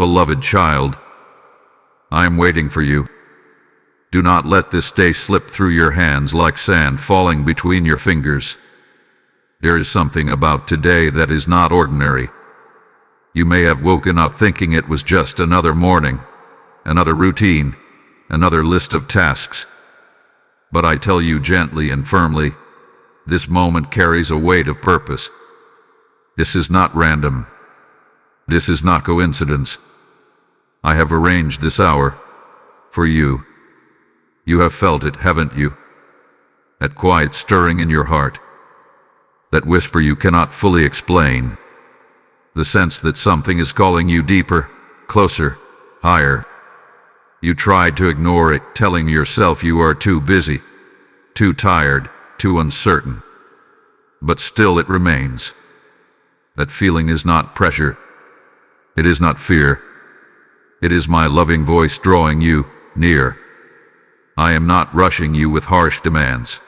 beloved child, I am waiting for you. Do not let this day slip through your hands like sand falling between your fingers. There is something about today that is not ordinary. You may have woken up thinking it was just another morning, another routine, another list of tasks. But I tell you gently and firmly, this moment carries a weight of purpose. This is not random. This is not coincidence. I have arranged this hour for you. You have felt it, haven't you? That quiet stirring in your heart. That whisper you cannot fully explain. The sense that something is calling you deeper, closer, higher. You tried to ignore it, telling yourself you are too busy, too tired, too uncertain. But still it remains. That feeling is not pressure. It is not fear. It is my loving voice drawing you near. I am not rushing you with harsh demands.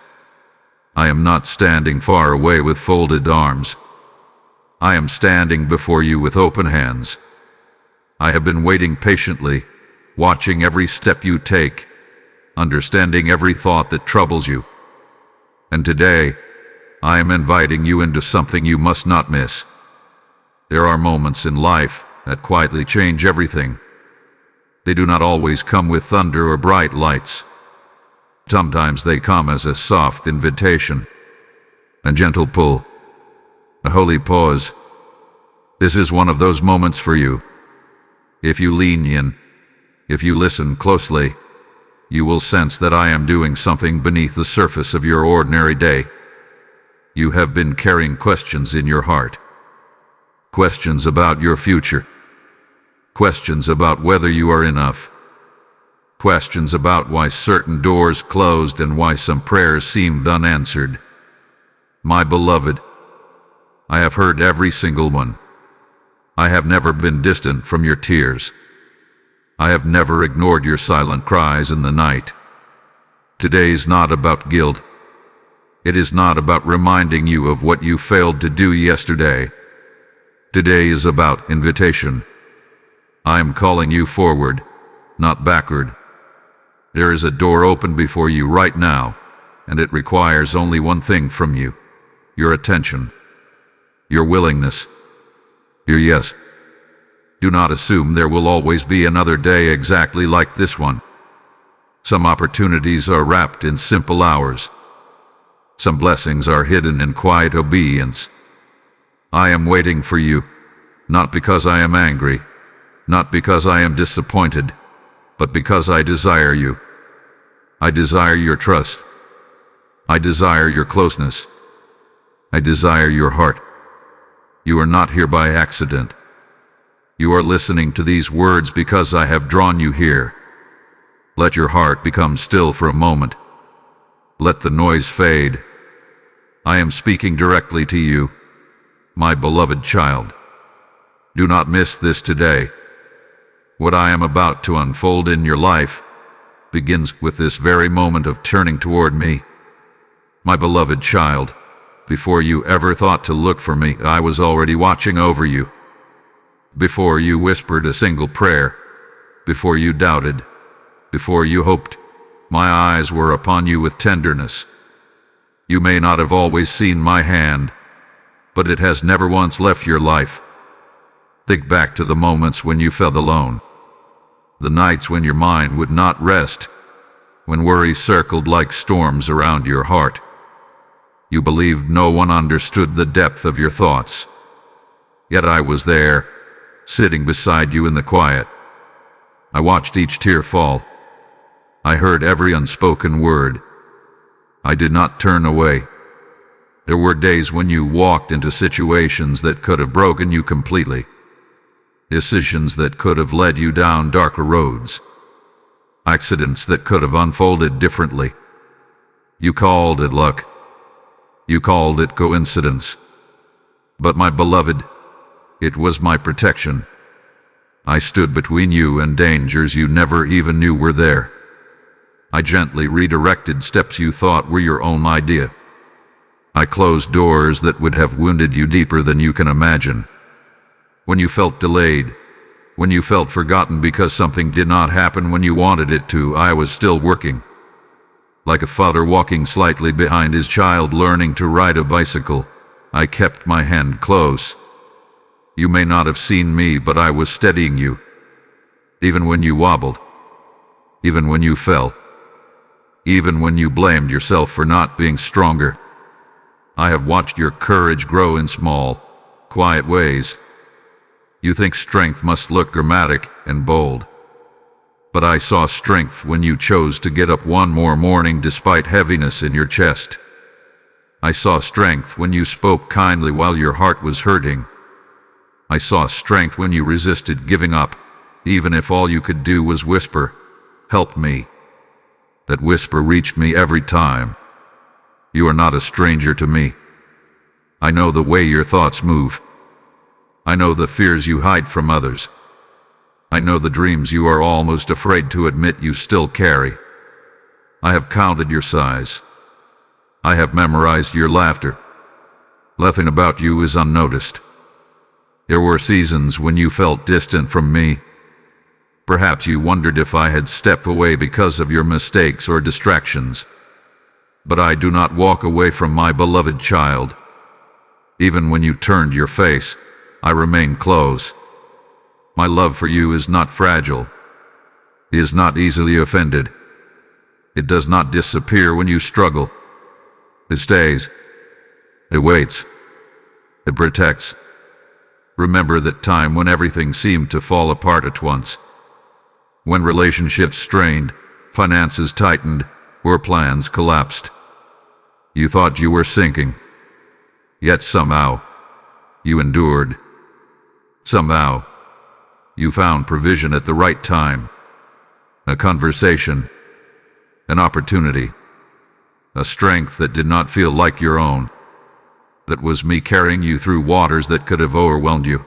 I am not standing far away with folded arms. I am standing before you with open hands. I have been waiting patiently, watching every step you take, understanding every thought that troubles you. And today, I am inviting you into something you must not miss. There are moments in life that quietly change everything. They do not always come with thunder or bright lights. Sometimes they come as a soft invitation, a gentle pull, a holy pause. This is one of those moments for you. If you lean in, if you listen closely, you will sense that I am doing something beneath the surface of your ordinary day. You have been carrying questions in your heart. Questions about your future. Questions about whether you are enough. Questions about why certain doors closed and why some prayers seemed unanswered. My beloved, I have heard every single one. I have never been distant from your tears. I have never ignored your silent cries in the night. Today is not about guilt. It is not about reminding you of what you failed to do yesterday. Today is about invitation. I am calling you forward, not backward. There is a door open before you right now, and it requires only one thing from you: your attention, your willingness, your yes. Do not assume there will always be another day exactly like this one. Some opportunities are wrapped in simple hours. Some blessings are hidden in quiet obedience. I am waiting for you, not because I am angry, not because I am disappointed, but because I desire you. I desire your trust. I desire your closeness. I desire your heart. You are not here by accident. You are listening to these words because I have drawn you here. Let your heart become still for a moment. Let the noise fade. I am speaking directly to you, my beloved child. Do not miss this today. What I am about to unfold in your life begins with this very moment of turning toward me. My beloved child, before you ever thought to look for me, I was already watching over you. Before you whispered a single prayer, before you doubted, before you hoped, my eyes were upon you with tenderness. You may not have always seen my hand, but it has never once left your life. Think back to the moments when you felt alone, the nights when your mind would not rest, when worry circled like storms around your heart. You believed no one understood the depth of your thoughts. Yet I was there, sitting beside you in the quiet. I watched each tear fall. I heard every unspoken word. I did not turn away. There were days when you walked into situations that could have broken you completely. Decisions that could have led you down darker roads. Accidents that could have unfolded differently. You called it luck. You called it coincidence. But my beloved, it was my protection. I stood between you and dangers you never even knew were there. I gently redirected steps you thought were your own idea. I closed doors that would have wounded you deeper than you can imagine. When you felt delayed, when you felt forgotten because something did not happen when you wanted it to, I was still working. Like a father walking slightly behind his child learning to ride a bicycle, I kept my hand close. You may not have seen me, but I was steadying you. Even when you wobbled. Even when you fell. Even when you blamed yourself for not being stronger. I have watched your courage grow in small, quiet ways. You think strength must look dramatic and bold. But I saw strength when you chose to get up one more morning despite heaviness in your chest. I saw strength when you spoke kindly while your heart was hurting. I saw strength when you resisted giving up, even if all you could do was whisper, "Help me." That whisper reached me every time. You are not a stranger to me. I know the way your thoughts move. I know the fears you hide from others. I know the dreams you are almost afraid to admit you still carry. I have counted your sighs. I have memorized your laughter. Nothing about you is unnoticed. There were seasons when you felt distant from me. Perhaps you wondered if I had stepped away because of your mistakes or distractions. But I do not walk away from my beloved child. Even when you turned your face, I remain close. My love for you is not fragile. It is not easily offended. It does not disappear when you struggle. It stays. It waits. It protects. Remember that time when everything seemed to fall apart at once. When relationships strained, finances tightened, or plans collapsed. You thought you were sinking. Yet somehow, you endured. Somehow, you found provision at the right time. A conversation. An opportunity. A strength that did not feel like your own. That was me carrying you through waters that could have overwhelmed you.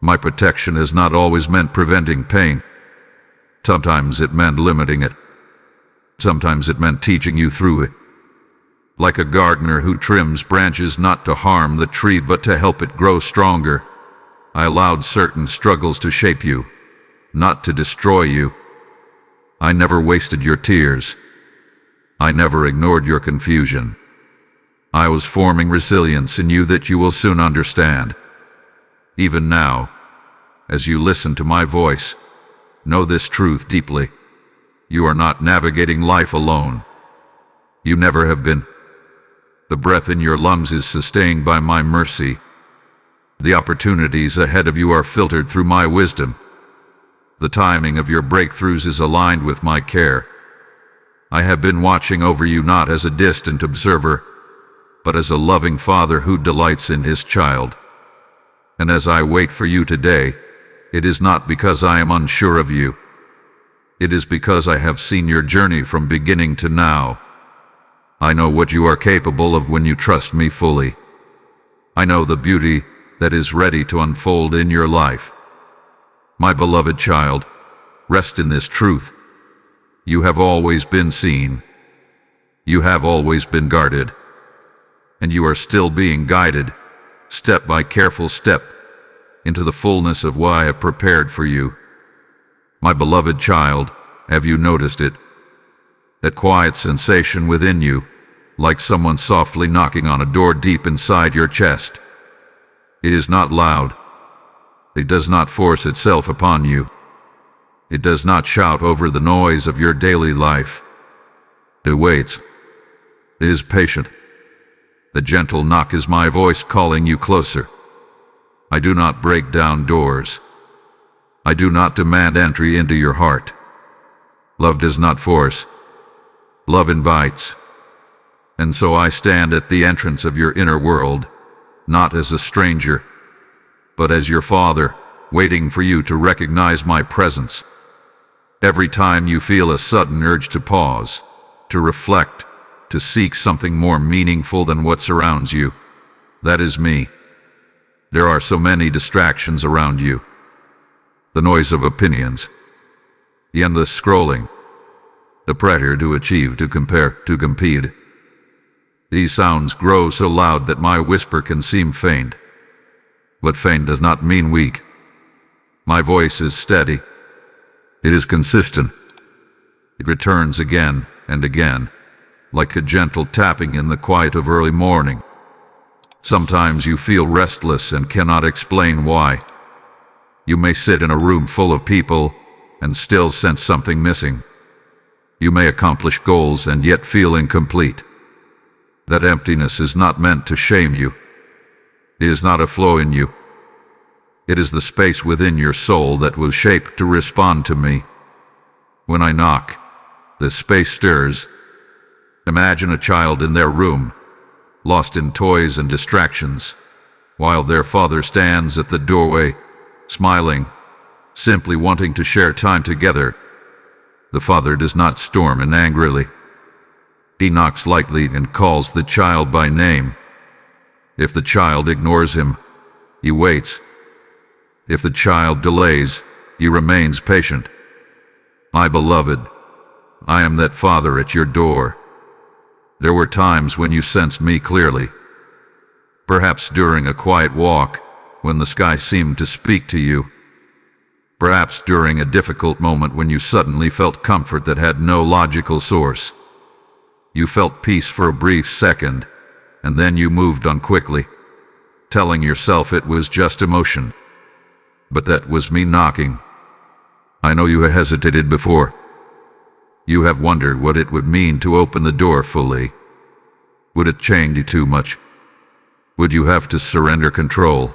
My protection has not always meant preventing pain. Sometimes it meant limiting it. Sometimes it meant teaching you through it. Like a gardener who trims branches not to harm the tree but to help it grow stronger, I allowed certain struggles to shape you, not to destroy you. I never wasted your tears. I never ignored your confusion. I was forming resilience in you that you will soon understand. Even now, as you listen to my voice, know this truth deeply. You are not navigating life alone. You never have been. The breath in your lungs is sustained by my mercy. The opportunities ahead of you are filtered through my wisdom. The timing of your breakthroughs is aligned with my care. I have been watching over you not as a distant observer, but as a loving father who delights in his child. And as I wait for you today, it is not because I am unsure of you. It is because I have seen your journey from beginning to now. I know what you are capable of when you trust me fully. I know the beauty that is ready to unfold in your life. My beloved child, rest in this truth. You have always been seen. You have always been guarded. And you are still being guided, step by careful step, into the fullness of what I have prepared for you. My beloved child, have you noticed it? That quiet sensation within you, like someone softly knocking on a door deep inside your chest. It is not loud. It does not force itself upon you. It does not shout over the noise of your daily life. It waits. It is patient. The gentle knock is my voice calling you closer. I do not break down doors. I do not demand entry into your heart. Love does not force. Love invites. And so I stand at the entrance of your inner world, not as a stranger, but as your father, waiting for you to recognize my presence. Every time you feel a sudden urge to pause, to reflect, to seek something more meaningful than what surrounds you, that is me. There are so many distractions around you. The noise of opinions, the endless scrolling, the pressure to achieve, to compare, to compete. These sounds grow so loud that my whisper can seem faint. But faint does not mean weak. My voice is steady. It is consistent. It returns again and again, like a gentle tapping in the quiet of early morning. Sometimes you feel restless and cannot explain why. You may sit in a room full of people and still sense something missing. You may accomplish goals and yet feel incomplete. That emptiness is not meant to shame you. It is not a flaw in you. It is the space within your soul that was shaped to respond to me. When I knock, the space stirs. Imagine a child in their room, lost in toys and distractions, while their father stands at the doorway, smiling, simply wanting to share time together. The father does not storm in angrily. He knocks lightly and calls the child by name. If the child ignores him, he waits. If the child delays, he remains patient. My beloved, I am that father at your door. There were times when you sensed me clearly. Perhaps during a quiet walk, when the sky seemed to speak to you. Perhaps during a difficult moment when you suddenly felt comfort that had no logical source. You felt peace for a brief second, and then you moved on quickly, telling yourself it was just emotion. But that was me knocking. I know you have hesitated before. You have wondered what it would mean to open the door fully. Would it change you too much? Would you have to surrender control?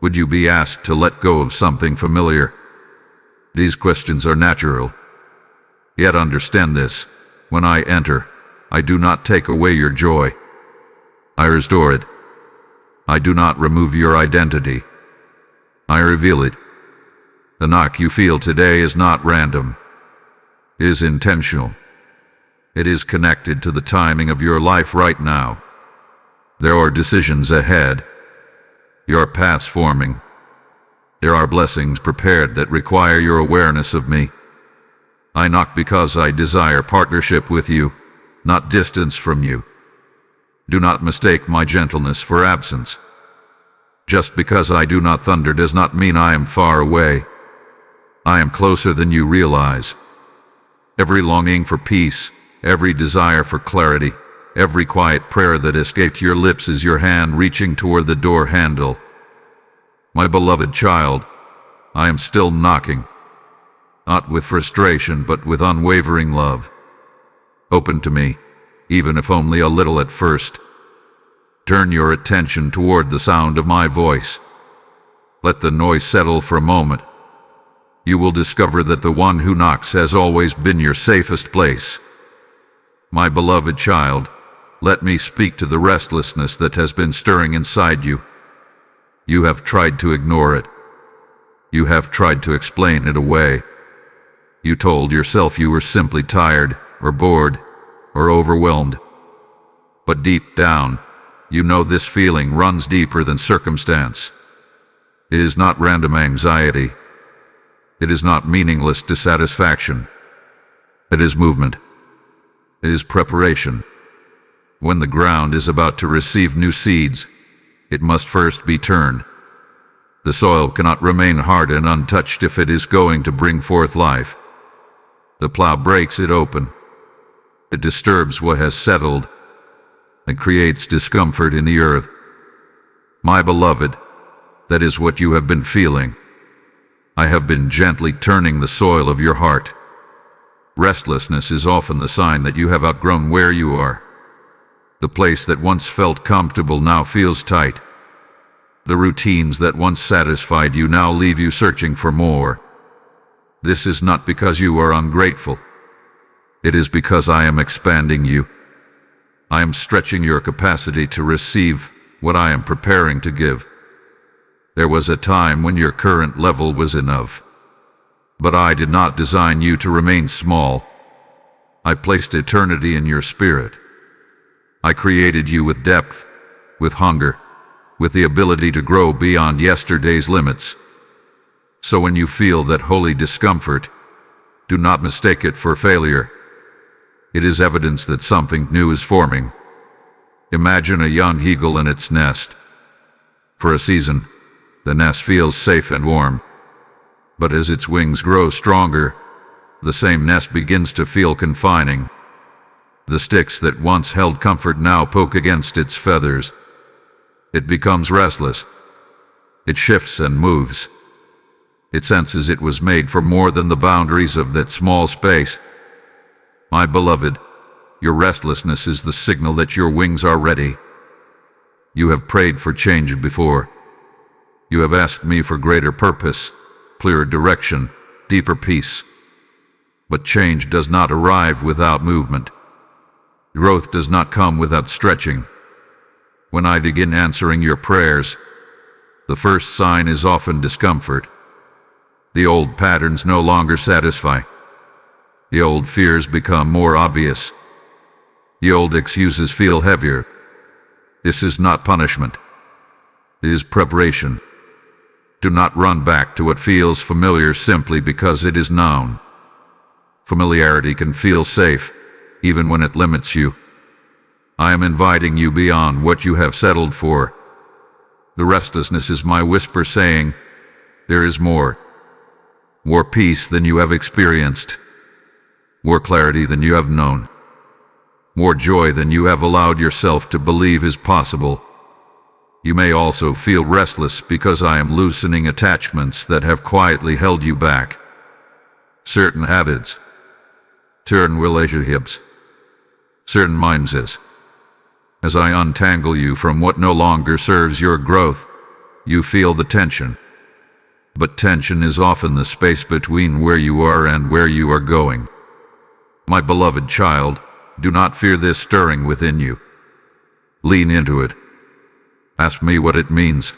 Would you be asked to let go of something familiar? These questions are natural. Yet understand this, when I enter, I do not take away your joy. I restore it. I do not remove your identity. I reveal it. The knock you feel today is not random. It is intentional. It is connected to the timing of your life right now. There are decisions ahead. Your paths forming. There are blessings prepared that require your awareness of me. I knock because I desire partnership with you, not distance from you. Do not mistake my gentleness for absence. Just because I do not thunder does not mean I am far away. I am closer than you realize. Every longing for peace, every desire for clarity, every quiet prayer that escaped your lips is your hand reaching toward the door handle. My beloved child, I am still knocking. Not with frustration, but with unwavering love. Open to me, even if only a little at first. Turn your attention toward the sound of my voice. Let the noise settle for a moment. You will discover that the one who knocks has always been your safest place. My beloved child, let me speak to the restlessness that has been stirring inside you. You have tried to ignore it. You have tried to explain it away. You told yourself you were simply tired, or bored, or overwhelmed. But deep down, you know this feeling runs deeper than circumstance. It is not random anxiety. It is not meaningless dissatisfaction. It is movement. It is preparation. When the ground is about to receive new seeds, it must first be turned. The soil cannot remain hard and untouched if it is going to bring forth life. The plow breaks it open. It disturbs what has settled and creates discomfort in the earth. My beloved, that is what you have been feeling. I have been gently turning the soil of your heart. Restlessness is often the sign that you have outgrown where you are. The place that once felt comfortable now feels tight. The routines that once satisfied you now leave you searching for more. This is not because you are ungrateful. It is because I am expanding you. I am stretching your capacity to receive what I am preparing to give. There was a time when your current level was enough. But I did not design you to remain small. I placed eternity in your spirit. I created you with depth, with hunger, with the ability to grow beyond yesterday's limits. So when you feel that holy discomfort, do not mistake it for failure. It is evidence that something new is forming. Imagine a young eagle in its nest. For a season, the nest feels safe and warm. But as its wings grow stronger, the same nest begins to feel confining. The sticks that once held comfort now poke against its feathers. It becomes restless. It shifts and moves. It senses it was made for more than the boundaries of that small space. My beloved, your restlessness is the signal that your wings are ready. You have prayed for change before. You have asked me for greater purpose, clearer direction, deeper peace. But change does not arrive without movement. Growth does not come without stretching. When I begin answering your prayers, the first sign is often discomfort. The old patterns no longer satisfy. The old fears become more obvious. The old excuses feel heavier. This is not punishment. It is preparation. Do not run back to what feels familiar simply because it is known. Familiarity can feel safe, even when it limits you. I am inviting you beyond what you have settled for. The restlessness is my whisper saying, there is more. More peace than you have experienced. More clarity than you have known. More joy than you have allowed yourself to believe is possible. You may also feel restless because I am loosening attachments that have quietly held you back. Certain habits, certain relationships, certain mindsets. As I untangle you from what no longer serves your growth, you feel the tension. But tension is often the space between where you are and where you are going. My beloved child, do not fear this stirring within you. Lean into it. Ask me what it means.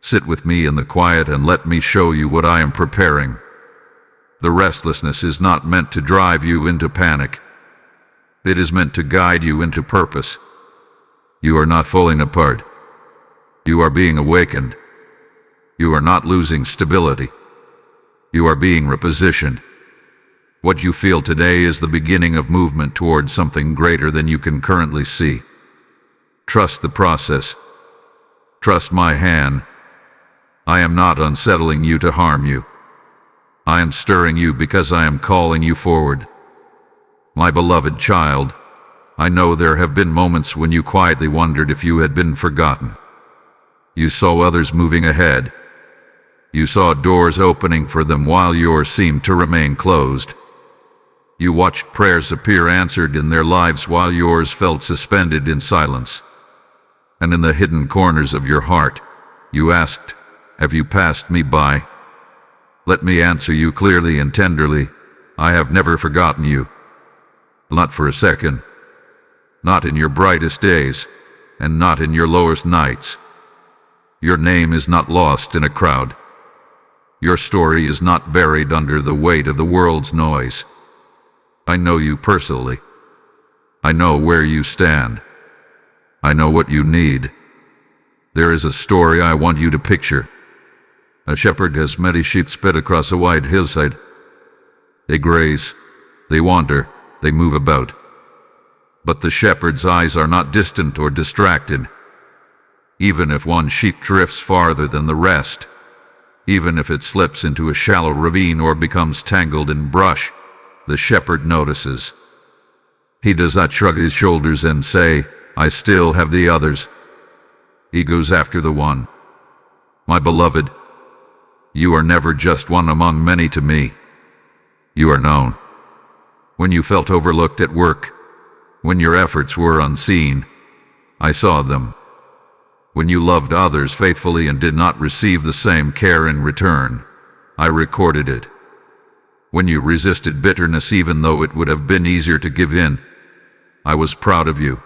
Sit with me in the quiet and let me show you what I am preparing. The restlessness is not meant to drive you into panic. It is meant to guide you into purpose. You are not falling apart. You are being awakened. You are not losing stability. You are being repositioned. What you feel today is the beginning of movement towards something greater than you can currently see. Trust the process. Trust my hand. I am not unsettling you to harm you. I am stirring you because I am calling you forward. My beloved child, I know there have been moments when you quietly wondered if you had been forgotten. You saw others moving ahead. You saw doors opening for them while yours seemed to remain closed. You watched prayers appear answered in their lives while yours felt suspended in silence. And in the hidden corners of your heart, you asked, have you passed me by? Let me answer you clearly and tenderly, I have never forgotten you. Not for a second. Not in your brightest days, and not in your lowest nights. Your name is not lost in a crowd. Your story is not buried under the weight of the world's noise. I know you personally. I know where you stand. I know what you need. There is a story I want you to picture. A shepherd has many sheep spread across a wide hillside. They graze, they wander, they move about. But the shepherd's eyes are not distant or distracted. Even if one sheep drifts farther than the rest, even if it slips into a shallow ravine or becomes tangled in brush, the shepherd notices. He does not shrug his shoulders and say, I still have the others. He goes after the one. My beloved, you are never just one among many to me. You are known. When you felt overlooked at work, when your efforts were unseen, I saw them. When you loved others faithfully and did not receive the same care in return, I recorded it. When you resisted bitterness even though it would have been easier to give in, I was proud of you.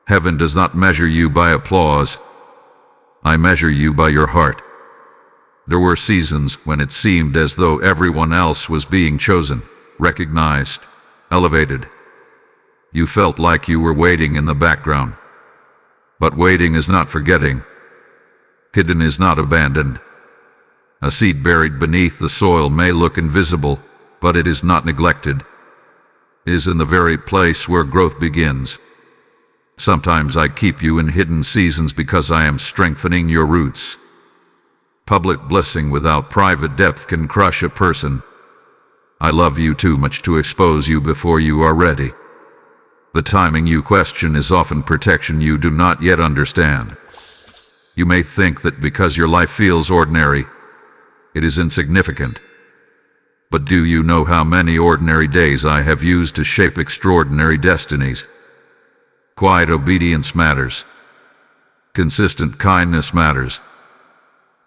Heaven does not measure you by applause. I measure you by your heart. There were seasons when it seemed as though everyone else was being chosen, recognized, elevated. You felt like you were waiting in the background. But waiting is not forgetting. Hidden is not abandoned. A seed buried beneath the soil may look invisible, but it is not neglected. It is in the very place where growth begins. Sometimes I keep you in hidden seasons because I am strengthening your roots. Public blessing without private depth can crush a person. I love you too much to expose you before you are ready. The timing you question is often protection you do not yet understand. You may think that because your life feels ordinary, it is insignificant. But do you know how many ordinary days I have used to shape extraordinary destinies? Quiet obedience matters. Consistent kindness matters.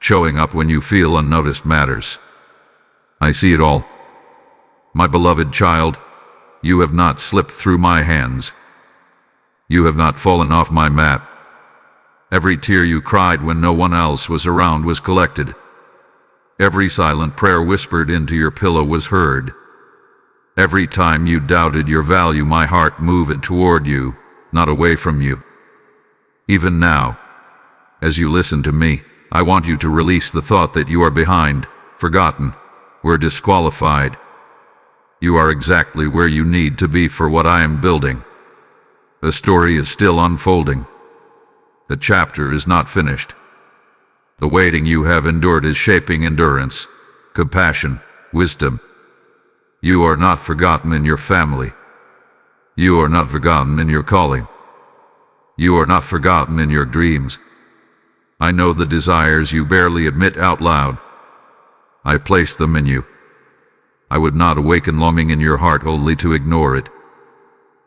Showing up when you feel unnoticed matters. I see it all. My beloved child, you have not slipped through my hands. You have not fallen off my mat. Every tear you cried when no one else was around was collected. Every silent prayer whispered into your pillow was heard. Every time you doubted your value, my heart moved toward you, not away from you. Even now, as you listen to me, I want you to release the thought that you are behind, forgotten, or disqualified. You are exactly where you need to be for what I am building. The story is still unfolding. The chapter is not finished. The waiting you have endured is shaping endurance, compassion, wisdom. You are not forgotten in your family. You are not forgotten in your calling. You are not forgotten in your dreams. I know the desires you barely admit out loud. I place them in you. I would not awaken longing in your heart only to ignore it.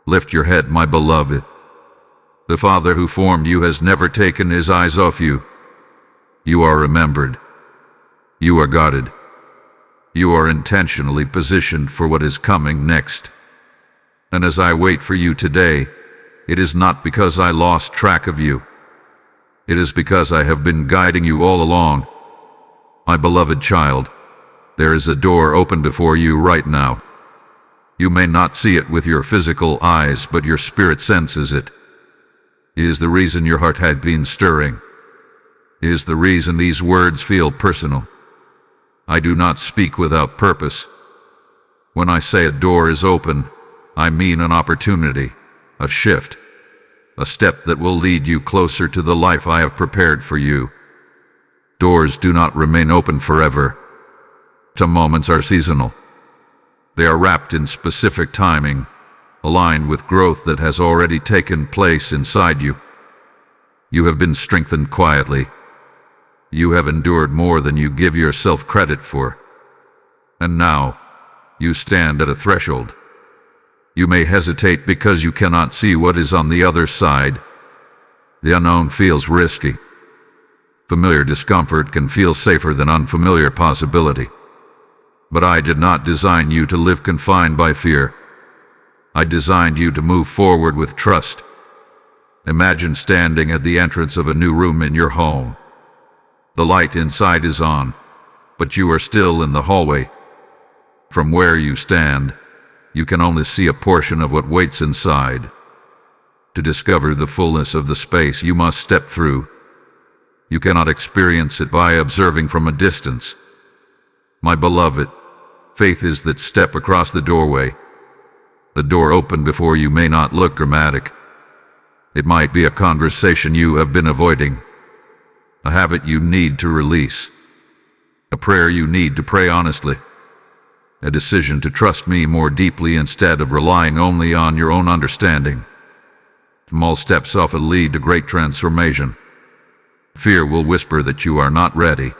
Lift your head, my beloved. The Father who formed you has never taken his eyes off you. You are remembered. You are guarded. You are intentionally positioned for what is coming next. And as I wait for you today, it is not because I lost track of you. It is because I have been guiding you all along. My beloved child, there is a door open before you right now. You may not see it with your physical eyes, but your spirit senses it. It is the reason your heart had been stirring. It is the reason these words feel personal. I do not speak without purpose. When I say a door is open, I mean an opportunity, a shift, a step that will lead you closer to the life I have prepared for you. Doors do not remain open forever. Some moments are seasonal. They are wrapped in specific timing, aligned with growth that has already taken place inside you. You have been strengthened quietly. You have endured more than you give yourself credit for. And now, you stand at a threshold. You may hesitate because you cannot see what is on the other side. The unknown feels risky. Familiar discomfort can feel safer than unfamiliar possibility. But I did not design you to live confined by fear. I designed you to move forward with trust. Imagine standing at the entrance of a new room in your home. The light inside is on, but you are still in the hallway. From where you stand, you can only see a portion of what waits inside. To discover the fullness of the space you must step through. You cannot experience it by observing from a distance. My beloved, faith is that step across the doorway. The door open before you may not look dramatic. It might be a conversation you have been avoiding, a habit you need to release, a prayer you need to pray honestly, a decision to trust me more deeply instead of relying only on your own understanding. Small steps often lead to great transformation. Fear will whisper that you are not ready.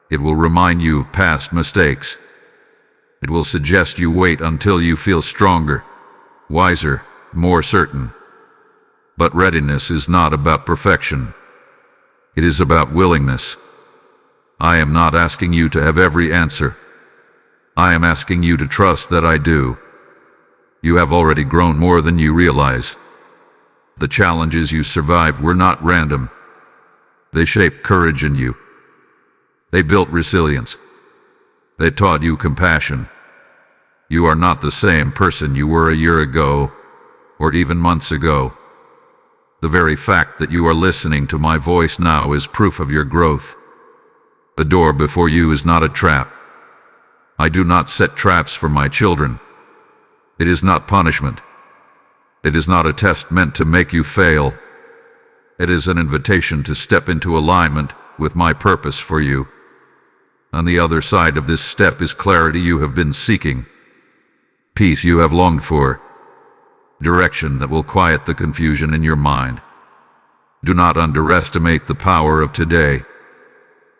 It will remind you of past mistakes. It will suggest you wait until you feel stronger, wiser, more certain. But readiness is not about perfection. It is about willingness. I am not asking you to have every answer. I am asking you to trust that I do. You have already grown more than you realize. The challenges you survived were not random. They shaped courage in you. They built resilience. They taught you compassion. You are not the same person you were a year ago, or even months ago. The very fact that you are listening to my voice now is proof of your growth. The door before you is not a trap. I do not set traps for my children. It is not punishment. It is not a test meant to make you fail. It is an invitation to step into alignment with my purpose for you. On the other side of this step is clarity you have been seeking, peace you have longed for, direction that will quiet the confusion in your mind. Do not underestimate the power of today.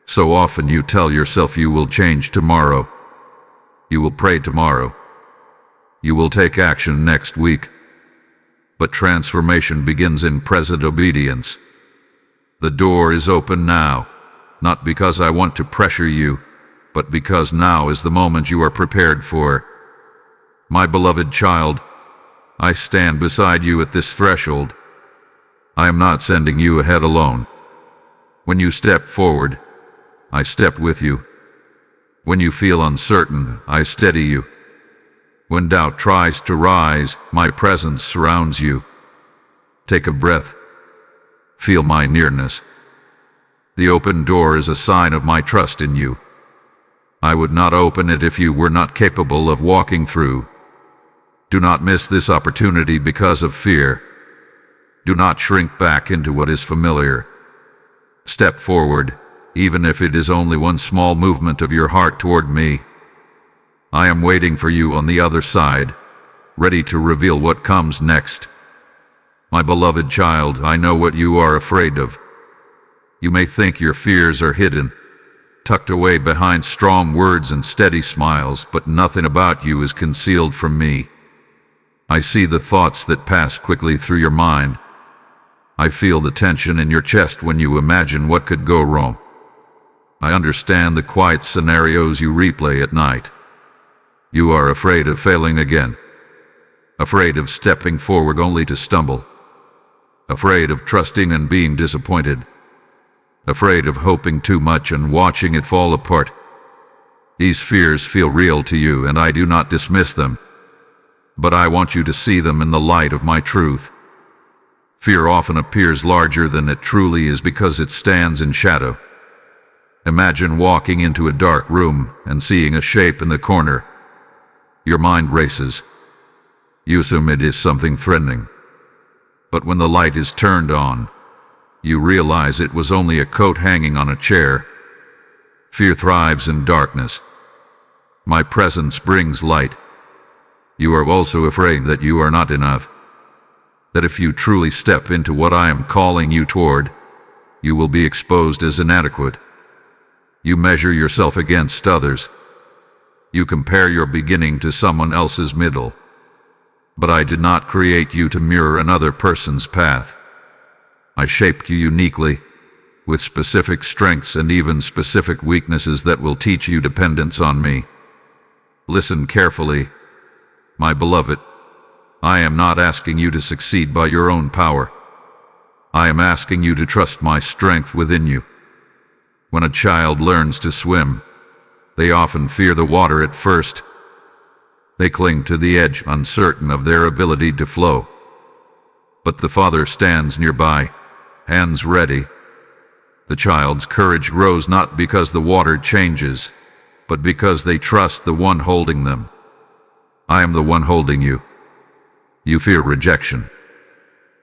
So often you tell yourself you will change tomorrow. You will pray tomorrow. You will take action next week. But transformation begins in present obedience. The door is open now, not because I want to pressure you, but because now is the moment you are prepared for. My beloved child, I stand beside you at this threshold. I am not sending you ahead alone. When you step forward, I step with you. When you feel uncertain, I steady you. When doubt tries to rise, my presence surrounds you. Take a breath. Feel my nearness. The open door is a sign of my trust in you. I would not open it if you were not capable of walking through. Do not miss this opportunity because of fear. Do not shrink back into what is familiar. Step forward, even if it is only one small movement of your heart toward me. I am waiting for you on the other side, ready to reveal what comes next. My beloved child, I know what you are afraid of. You may think your fears are hidden, tucked away behind strong words and steady smiles, but nothing about you is concealed from me. I see the thoughts that pass quickly through your mind. I feel the tension in your chest when you imagine what could go wrong. I understand the quiet scenarios you replay at night. You are afraid of failing again, afraid of stepping forward only to stumble, afraid of trusting and being disappointed, afraid of hoping too much and watching it fall apart. These fears feel real to you, and I do not dismiss them, but I want you to see them in the light of my truth. Fear often appears larger than it truly is because it stands in shadow. Imagine walking into a dark room and seeing a shape in the corner. Your mind races. You assume it is something threatening. But when the light is turned on, you realize it was only a coat hanging on a chair. Fear thrives in darkness. My presence brings light. You are also afraid that you are not enough, that if you truly step into what I am calling you toward, you will be exposed as inadequate. You measure yourself against others. You compare your beginning to someone else's middle. But I did not create you to mirror another person's path. I shaped you uniquely, with specific strengths and even specific weaknesses that will teach you dependence on me. Listen carefully, my beloved. I am not asking you to succeed by your own power. I am asking you to trust my strength within you. When a child learns to swim, they often fear the water at first. They cling to the edge, uncertain of their ability to flow. But the father stands nearby, hands ready. The child's courage grows not because the water changes, but because they trust the one holding them. I am the one holding you. You fear rejection.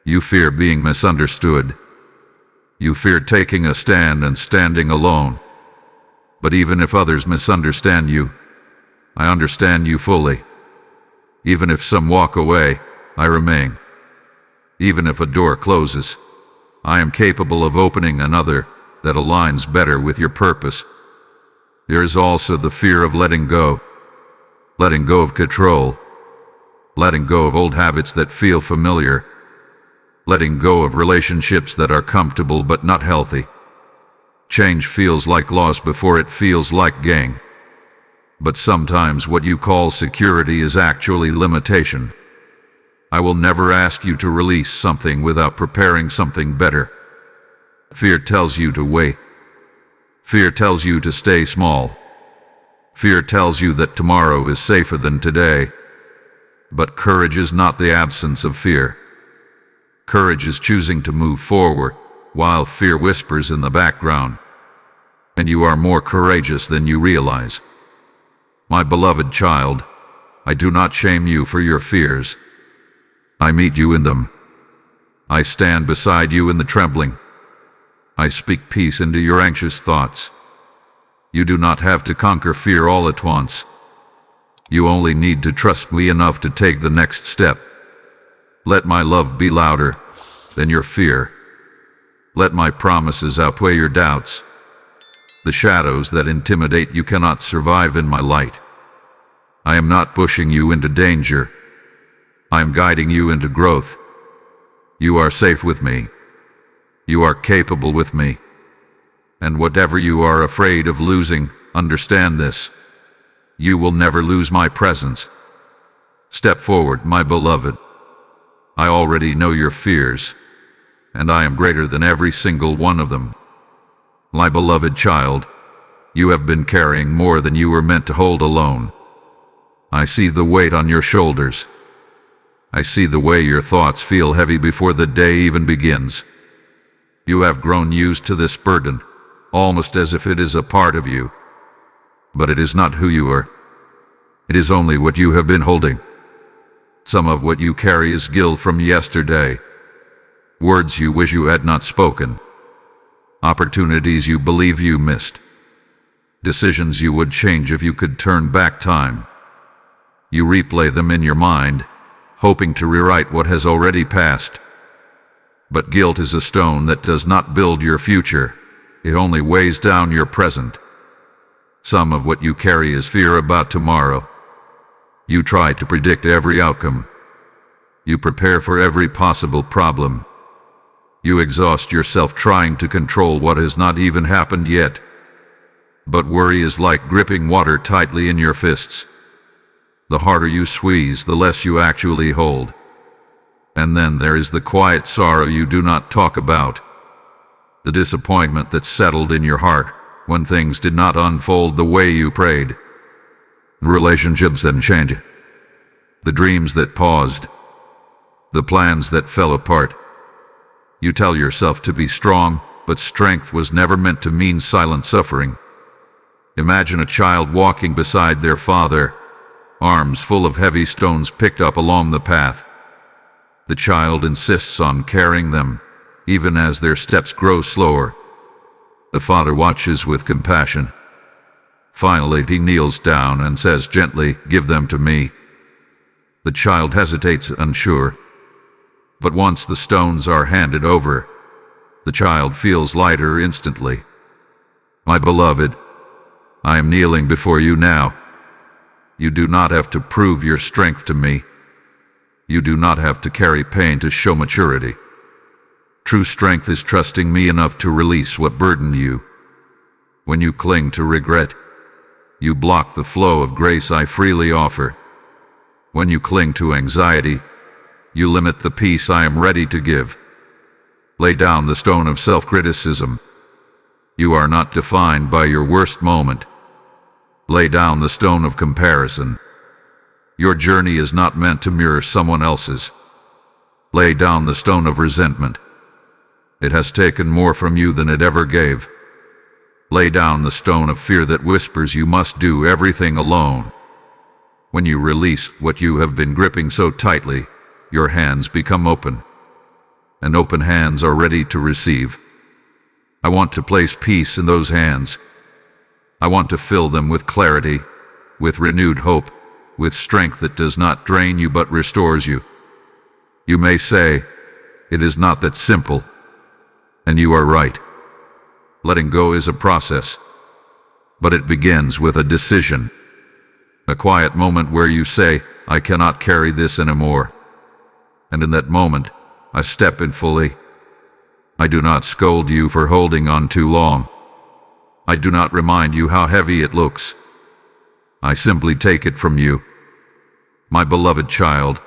You fear being misunderstood. You fear taking a stand and standing alone. But even if others misunderstand you, I understand you fully. Even if some walk away, I remain. Even if a door closes, I am capable of opening another that aligns better with your purpose. There is also the fear of letting go of control, letting go of old habits that feel familiar, letting go of relationships that are comfortable but not healthy. Change feels like loss before it feels like gain. But sometimes what you call security is actually limitation. I will never ask you to release something without preparing something better. Fear tells you to wait. Fear tells you to stay small. Fear tells you that tomorrow is safer than today. But courage is not the absence of fear. Courage is choosing to move forward, while fear whispers in the background. And you are more courageous than you realize. My beloved child, I do not shame you for your fears. I meet you in them. I stand beside you in the trembling. I speak peace into your anxious thoughts. You do not have to conquer fear all at once. You only need to trust me enough to take the next step. Let my love be louder than your fear. Let my promises outweigh your doubts. The shadows that intimidate you cannot survive in my light. I am not pushing you into danger. I am guiding you into growth. You are safe with me. You are capable with me. And whatever you are afraid of losing, understand this. You will never lose my presence. Step forward, my beloved. I already know your fears, and I am greater than every single one of them. My beloved child, you have been carrying more than you were meant to hold alone. I see the weight on your shoulders. I see the way your thoughts feel heavy before the day even begins. You have grown used to this burden, almost as if it is a part of you. But it is not who you are. It is only what you have been holding. Some of what you carry is guilt from yesterday. Words you wish you had not spoken. Opportunities you believe you missed. Decisions you would change if you could turn back time. You replay them in your mind, hoping to rewrite what has already passed. But guilt is a stone that does not build your future. It only weighs down your present. Some of what you carry is fear about tomorrow. You try to predict every outcome. You prepare for every possible problem. You exhaust yourself trying to control what has not even happened yet. But worry is like gripping water tightly in your fists. The harder you squeeze, the less you actually hold. And then there is the quiet sorrow you do not talk about. The disappointment that settled in your heart when things did not unfold the way you prayed. Relationships that changed. The dreams that paused. The plans that fell apart. You tell yourself to be strong, but strength was never meant to mean silent suffering. Imagine a child walking beside their father, arms full of heavy stones picked up along the path. The child insists on carrying them, even as their steps grow slower. The father watches with compassion. Finally, he kneels down and says gently, "Give them to me." The child hesitates, unsure. But once the stones are handed over, the child feels lighter instantly. My beloved, I am kneeling before you now. You do not have to prove your strength to me. You do not have to carry pain to show maturity. True strength is trusting me enough to release what burdened you. When you cling to regret, you block the flow of grace I freely offer. When you cling to anxiety, you limit the peace I am ready to give. Lay down the stone of self-criticism. You are not defined by your worst moment. Lay down the stone of comparison. Your journey is not meant to mirror someone else's. Lay down the stone of resentment. It has taken more from you than it ever gave. Lay down the stone of fear that whispers you must do everything alone. When you release what you have been gripping so tightly, your hands become open. And open hands are ready to receive. I want to place peace in those hands. I want to fill them with clarity, with renewed hope, with strength that does not drain you but restores you. You may say, "It is not that simple." And you are right. Letting go is a process, but it begins with a decision. A quiet moment where you say, "I cannot carry this anymore." And in that moment, I step in fully. I do not scold you for holding on too long. I do not remind you how heavy it looks. I simply take it from you. My beloved child,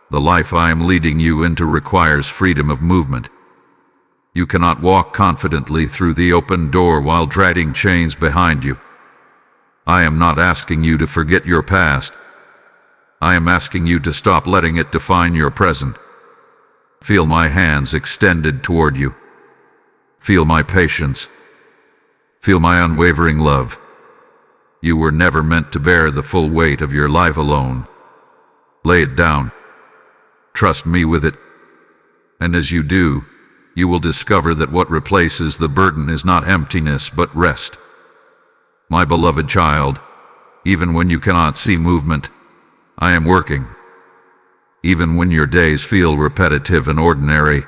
the life I am leading you into requires freedom of movement. You cannot walk confidently through the open door while dragging chains behind you. I am not asking you to forget your past. I am asking you to stop letting it define your present. Feel my hands extended toward you. Feel my patience. Feel my unwavering love. You were never meant to bear the full weight of your life alone. Lay it down. Trust me with it. And as you do, you will discover that what replaces the burden is not emptiness but rest. My beloved child, even when you cannot see movement, I am working. Even when your days feel repetitive and ordinary,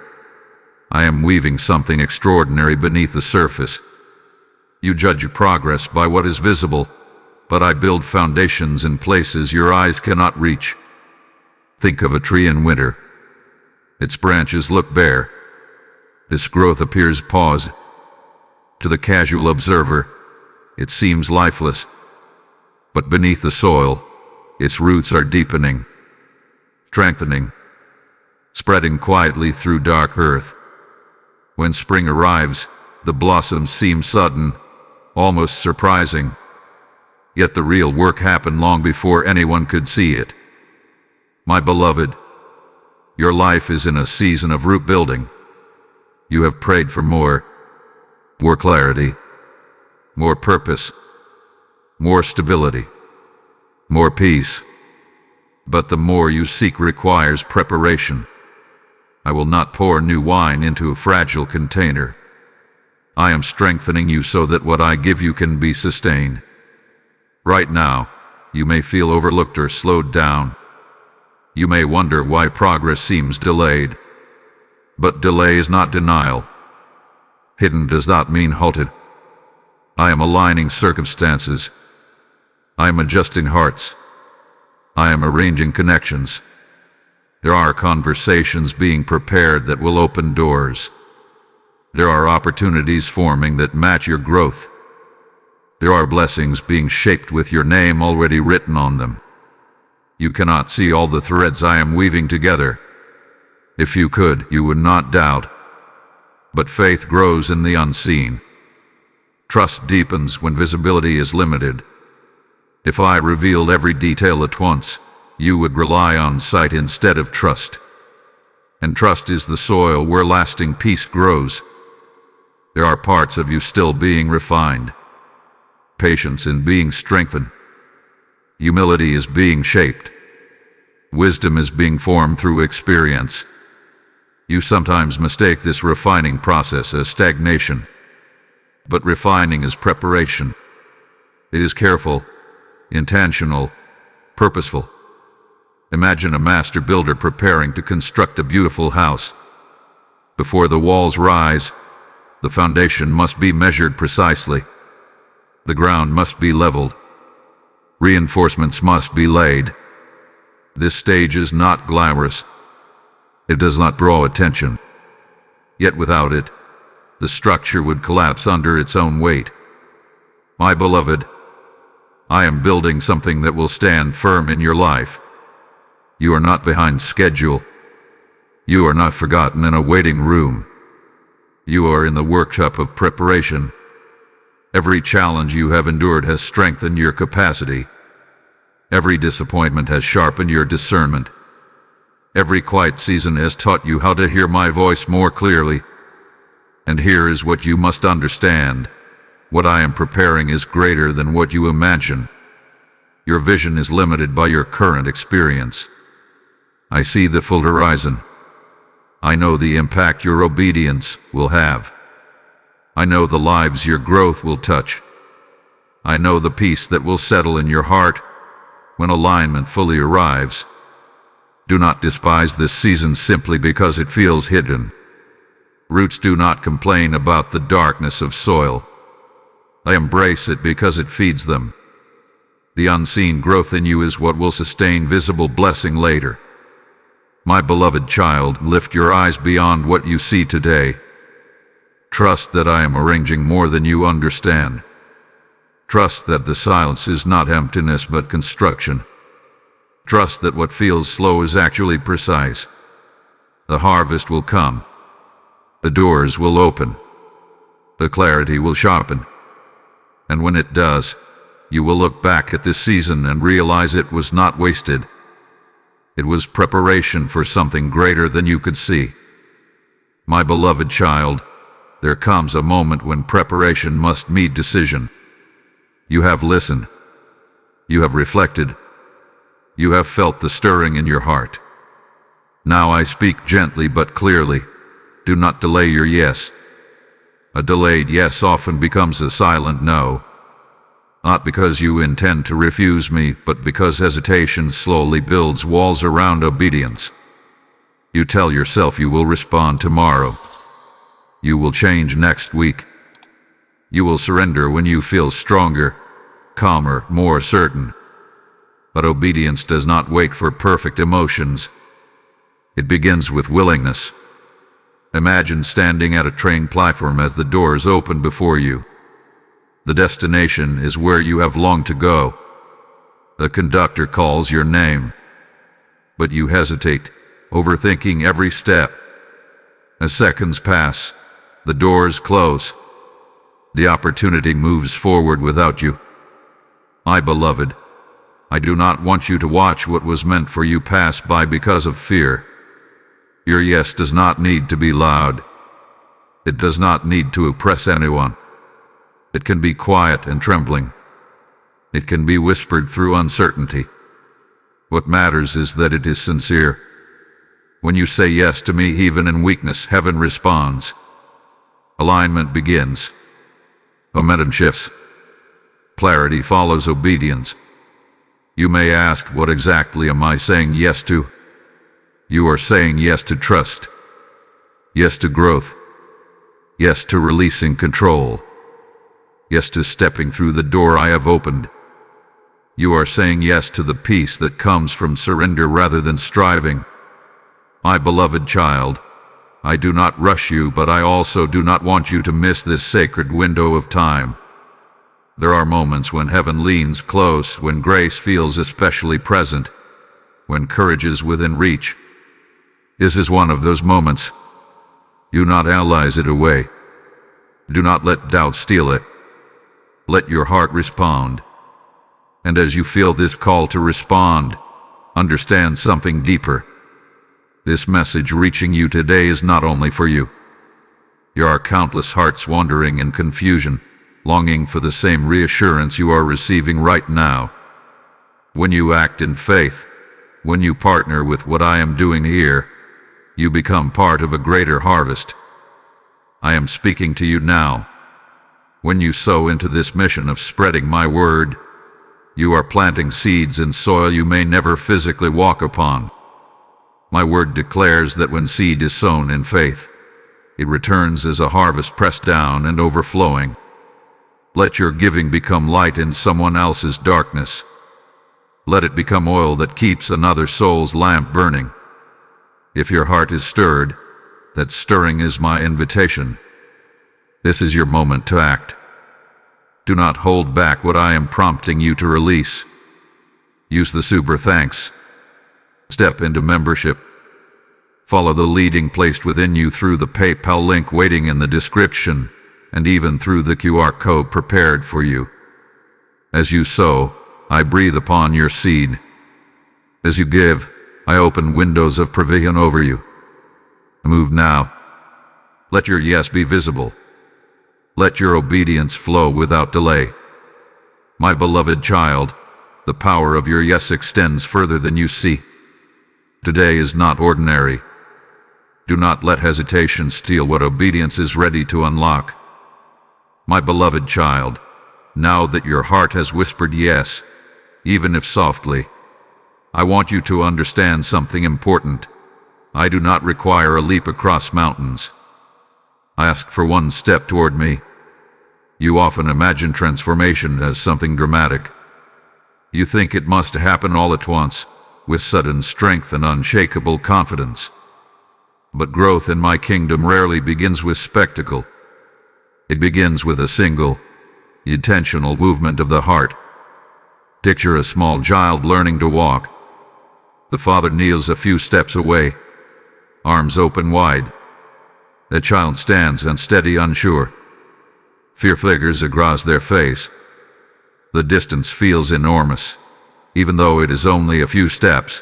I am weaving something extraordinary beneath the surface. You judge your progress by what is visible, but I build foundations in places your eyes cannot reach. Think of a tree in winter. Its branches look bare. Its growth appears paused. To the casual observer, it seems lifeless. But beneath the soil, its roots are deepening, strengthening, spreading quietly through dark earth. When spring arrives, the blossoms seem sudden, almost surprising. Yet the real work happened long before anyone could see it. My beloved, your life is in a season of root building. You have prayed for more clarity, more purpose, more stability, more peace. But the more you seek requires preparation. I will not pour new wine into a fragile container. I am strengthening you so that what I give you can be sustained. Right now, you may feel overlooked or slowed down. You may wonder why progress seems delayed. But delay is not denial. Hidden does not mean halted. I am aligning circumstances. I am adjusting hearts. I am arranging connections. There are conversations being prepared that will open doors. There are opportunities forming that match your growth. There are blessings being shaped with your name already written on them. You cannot see all the threads I am weaving together. If you could, you would not doubt. But faith grows in the unseen. Trust deepens when visibility is limited. If I revealed every detail at once, you would rely on sight instead of trust. And trust is the soil where lasting peace grows. There are parts of you still being refined. Patience in being strengthened. Humility is being shaped. Wisdom is being formed through experience. You sometimes mistake this refining process as stagnation. But refining is preparation. It is careful, intentional, purposeful. Imagine a master builder preparing to construct a beautiful house. Before the walls rise, the foundation must be measured precisely. The ground must be leveled. Reinforcements must be laid. This stage is not glamorous. It does not draw attention. Yet without it, the structure would collapse under its own weight. My beloved, I am building something that will stand firm in your life. You are not behind schedule. You are not forgotten in a waiting room. You are in the workshop of preparation. Every challenge you have endured has strengthened your capacity. Every disappointment has sharpened your discernment. Every quiet season has taught you how to hear my voice more clearly. And here is what you must understand. What I am preparing is greater than what you imagine. Your vision is limited by your current experience. I see the full horizon. I know the impact your obedience will have. I know the lives your growth will touch. I know the peace that will settle in your heart when alignment fully arrives. Do not despise this season simply because it feels hidden. Roots do not complain about the darkness of soil. They embrace it because it feeds them. The unseen growth in you is what will sustain visible blessing later. My beloved child, lift your eyes beyond what you see today. Trust that I am arranging more than you understand. Trust that the silence is not emptiness but construction. Trust that what feels slow is actually precise. The harvest will come. The doors will open. The clarity will sharpen. And when it does, you will look back at this season and realize it was not wasted. It was preparation for something greater than you could see. My beloved child, there comes a moment when preparation must meet decision. You have listened. You have reflected. You have felt the stirring in your heart. Now I speak gently but clearly. Do not delay your yes. A delayed yes often becomes a silent no. Not because you intend to refuse me, but because hesitation slowly builds walls around obedience. You tell yourself you will respond tomorrow. You will change next week. You will surrender when you feel stronger, calmer, more certain. But obedience does not wait for perfect emotions. It begins with willingness. Imagine standing at a train platform as the doors open before you. The destination is where you have longed to go. The conductor calls your name, but you hesitate, overthinking every step. As seconds pass, the doors close. The opportunity moves forward without you. My beloved, I do not want you to watch what was meant for you pass by because of fear. Your yes does not need to be loud. It does not need to impress anyone. It can be quiet and trembling. It can be whispered through uncertainty. What matters is that it is sincere. When you say yes to me even in weakness, heaven responds. Alignment begins. Momentum shifts. Clarity follows obedience. You may ask, what exactly am I saying yes to? You are saying yes to trust. Yes to growth. Yes to releasing control. Yes to stepping through the door I have opened. You are saying yes to the peace that comes from surrender rather than striving. My beloved child, I do not rush you, but I also do not want you to miss this sacred window of time. There are moments when heaven leans close, when grace feels especially present, when courage is within reach. This is one of those moments. Do not analyze it away. Do not let doubt steal it. Let your heart respond. And as you feel this call to respond, understand something deeper. This message reaching you today is not only for you. There are countless hearts wandering in confusion, longing for the same reassurance you are receiving right now. When you act in faith, when you partner with what I am doing here, you become part of a greater harvest. I am speaking to you now. When you sow into this mission of spreading my word, you are planting seeds in soil you may never physically walk upon. My word declares that when seed is sown in faith, it returns as a harvest pressed down and overflowing. Let your giving become light in someone else's darkness. Let it become oil that keeps another soul's lamp burning. If your heart is stirred, that stirring is my invitation. This is your moment to act. Do not hold back what I am prompting you to release. Use the super thanks. Step into membership. Follow the leading placed within you through the PayPal link waiting in the description, and even through the QR code prepared for you. As you sow, I breathe upon your seed. As you give, I open windows of provision over you. Move now. Let your yes be visible. Let your obedience flow without delay. My beloved child, the power of your yes extends further than you see. Today is not ordinary. Do not let hesitation steal what obedience is ready to unlock. My beloved child, now that your heart has whispered yes, even if softly, I want you to understand something important. I do not require a leap across mountains. I ask for one step toward me. You often imagine transformation as something dramatic. You think it must happen all at once, with sudden strength and unshakable confidence. But growth in my kingdom rarely begins with spectacle. It begins with a single, intentional movement of the heart. Picture a small child learning to walk. The father kneels a few steps away, arms open wide. The child stands unsteady, unsure. Fear flickers across their face. The distance feels enormous, even though it is only a few steps.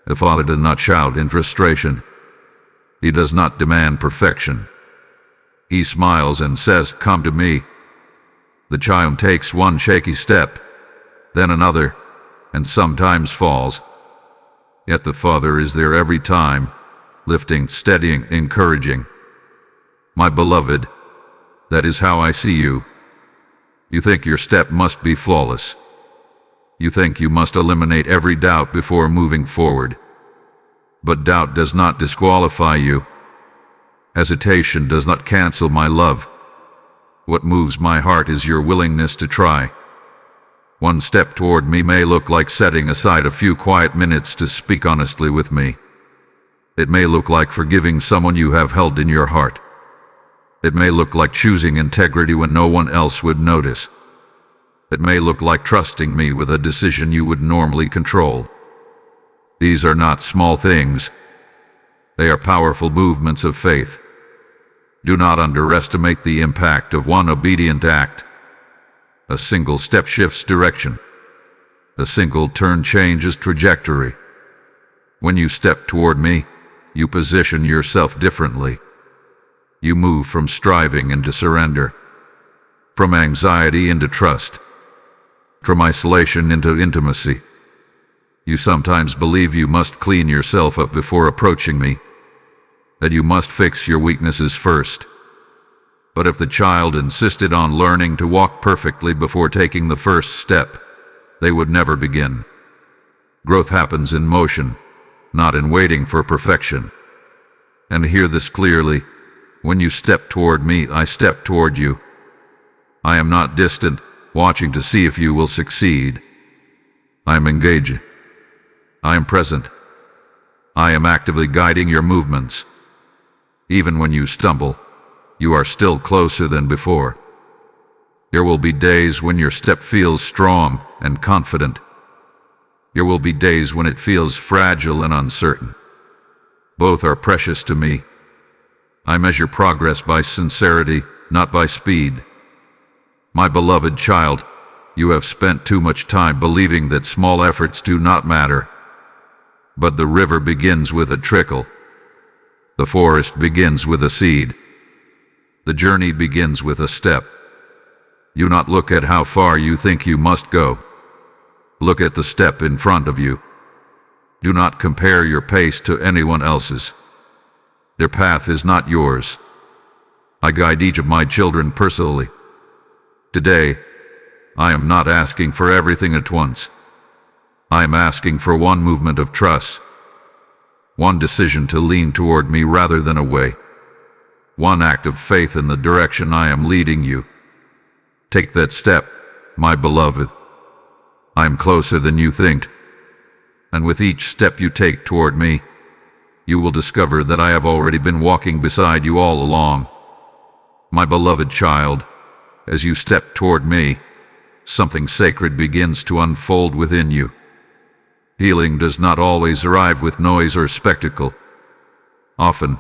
The father does not shout in frustration. He does not demand perfection. He smiles and says, "Come to me." The child takes one shaky step, then another, and sometimes falls. Yet the father is there every time, lifting, steadying, encouraging. My beloved, that is how I see you. You think your step must be flawless. You think you must eliminate every doubt before moving forward. But doubt does not disqualify you. Hesitation does not cancel my love. What moves my heart is your willingness to try. One step toward me may look like setting aside a few quiet minutes to speak honestly with me. It may look like forgiving someone you have held in your heart. It may look like choosing integrity when no one else would notice. It may look like trusting me with a decision you would normally control. These are not small things. They are powerful movements of faith. Do not underestimate the impact of one obedient act. A single step shifts direction. A single turn changes trajectory. When you step toward me, you position yourself differently. You move from striving into surrender, from anxiety into trust, from isolation into intimacy. You sometimes believe you must clean yourself up before approaching me, that you must fix your weaknesses first. But if the child insisted on learning to walk perfectly before taking the first step, they would never begin. Growth happens in motion, not in waiting for perfection. And hear this clearly: when you step toward me, I step toward you. I am not distant, watching to see if you will succeed. I am engaged. I am present. I am actively guiding your movements. Even when you stumble, you are still closer than before. There will be days when your step feels strong and confident. There will be days when it feels fragile and uncertain. Both are precious to me. I measure progress by sincerity, not by speed. My beloved child, you have spent too much time believing that small efforts do not matter. But the river begins with a trickle. The forest begins with a seed. The journey begins with a step. Do not look at how far you think you must go. Look at the step in front of you. Do not compare your pace to anyone else's. Their path is not yours. I guide each of my children personally. Today, I am not asking for everything at once. I am asking for one movement of trust, one decision to lean toward me rather than away, one act of faith in the direction I am leading you. Take that step, my beloved. I am closer than you think, and with each step you take toward me, you will discover that I have already been walking beside you all along. My beloved child, as you step toward me, something sacred begins to unfold within you. Healing does not always arrive with noise or spectacle. Often,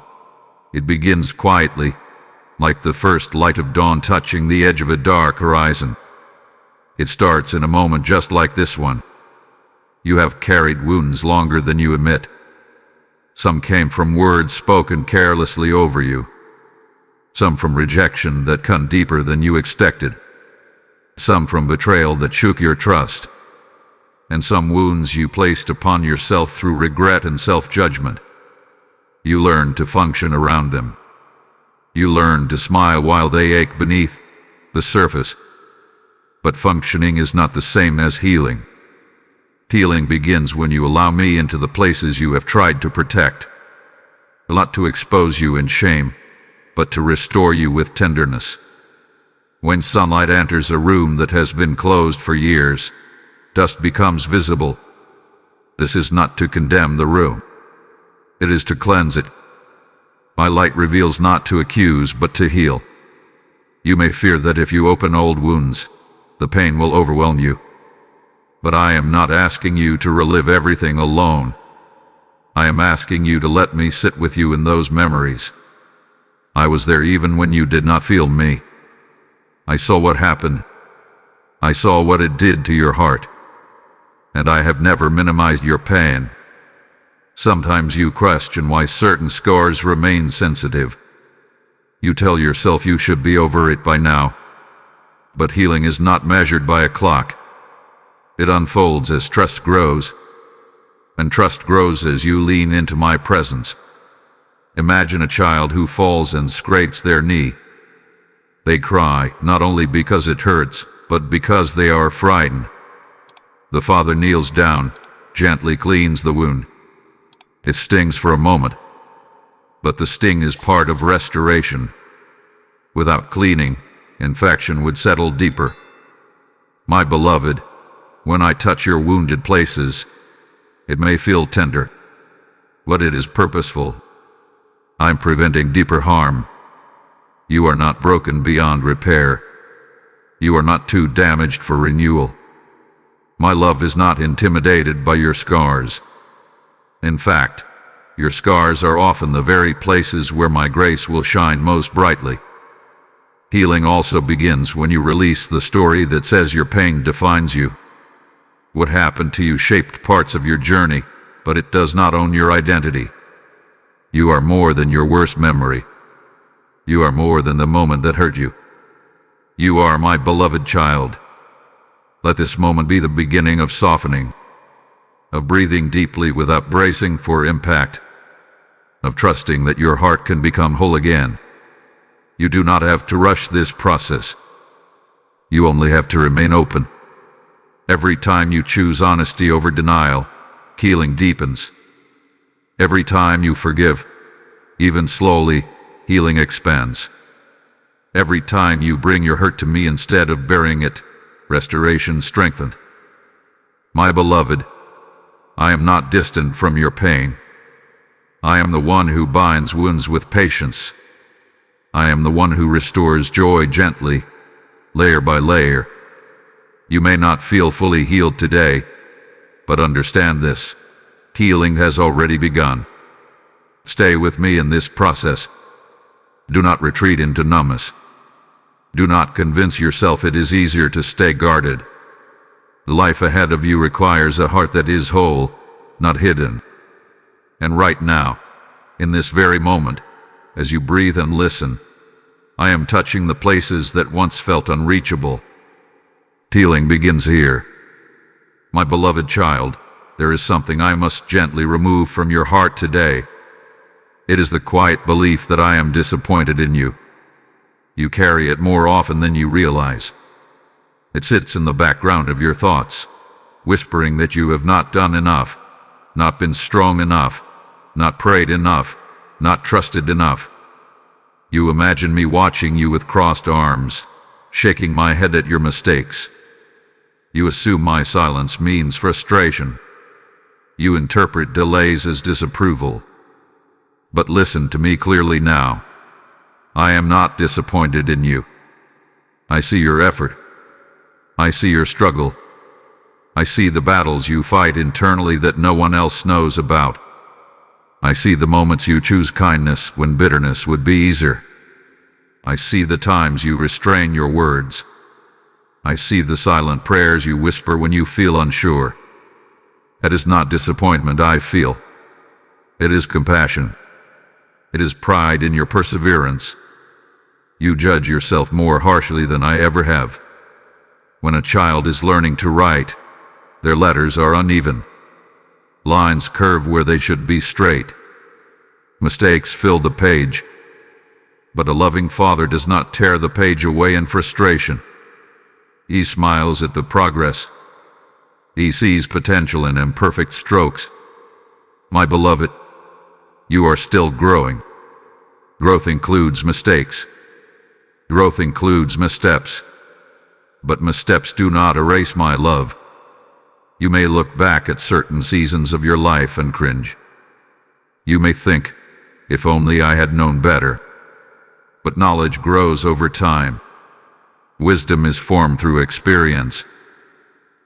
it begins quietly, like the first light of dawn touching the edge of a dark horizon. It starts in a moment just like this one. You have carried wounds longer than you admit. Some came from words spoken carelessly over you. Some from rejection that cut deeper than you expected. Some from betrayal that shook your trust. And some wounds you placed upon yourself through regret and self-judgment. You learned to function around them. You learned to smile while they ache beneath the surface. But functioning is not the same as healing. Healing begins when you allow me into the places you have tried to protect. Not to expose you in shame, but to restore you with tenderness. When sunlight enters a room that has been closed for years, dust becomes visible. This is not to condemn the room. It is to cleanse it. My light reveals not to accuse, but to heal. You may fear that if you open old wounds, the pain will overwhelm you. But I am not asking you to relive everything alone. I am asking you to let me sit with you in those memories. I was there even when you did not feel me. I saw what happened. I saw what it did to your heart. And I have never minimized your pain. Sometimes you question why certain scars remain sensitive. You tell yourself you should be over it by now. But healing is not measured by a clock. It unfolds as trust grows, and trust grows as you lean into my presence. Imagine a child who falls and scrapes their knee. They cry, not only because it hurts, but because they are frightened. The father kneels down, gently cleans the wound. It stings for a moment, but the sting is part of restoration. Without cleaning, infection would settle deeper. My beloved, when I touch your wounded places, it may feel tender, but it is purposeful. I'm preventing deeper harm. You are not broken beyond repair. You are not too damaged for renewal. My love is not intimidated by your scars. In fact, your scars are often the very places where my grace will shine most brightly. Healing also begins when you release the story that says your pain defines you. What happened to you shaped parts of your journey, but it does not own your identity. You are more than your worst memory. You are more than the moment that hurt you. You are my beloved child. Let this moment be the beginning of softening, of breathing deeply without bracing for impact, of trusting that your heart can become whole again. You do not have to rush this process. You only have to remain open. Every time you choose honesty over denial, healing deepens. Every time you forgive, even slowly, healing expands. Every time you bring your hurt to me instead of burying it, restoration strengthens. My beloved, I am not distant from your pain. I am the one who binds wounds with patience. I am the one who restores joy gently, layer by layer. You may not feel fully healed today, but understand this: healing has already begun. Stay with me in this process. Do not retreat into numbness. Do not convince yourself it is easier to stay guarded. The life ahead of you requires a heart that is whole, not hidden. And right now, in this very moment, as you breathe and listen, I am touching the places that once felt unreachable. Healing begins here. My beloved child, there is something I must gently remove from your heart today. It is the quiet belief that I am disappointed in you. You carry it more often than you realize. It sits in the background of your thoughts, whispering that you have not done enough, not been strong enough, not prayed enough, not trusted enough. You imagine me watching you with crossed arms, shaking my head at your mistakes. You assume my silence means frustration. You interpret delays as disapproval. But listen to me clearly now. I am not disappointed in you. I see your effort. I see your struggle. I see the battles you fight internally that no one else knows about. I see the moments you choose kindness when bitterness would be easier. I see the times you restrain your words. I see the silent prayers you whisper when you feel unsure. It is not disappointment I feel. It is compassion. It is pride in your perseverance. You judge yourself more harshly than I ever have. When a child is learning to write, their letters are uneven. Lines curve where they should be straight. Mistakes fill the page. But a loving father does not tear the page away in frustration. He smiles at the progress. He sees potential in imperfect strokes. My beloved, you are still growing. Growth includes mistakes. Growth includes missteps. But missteps do not erase my love. You may look back at certain seasons of your life and cringe. You may think, if only I had known better. But knowledge grows over time. Wisdom is formed through experience.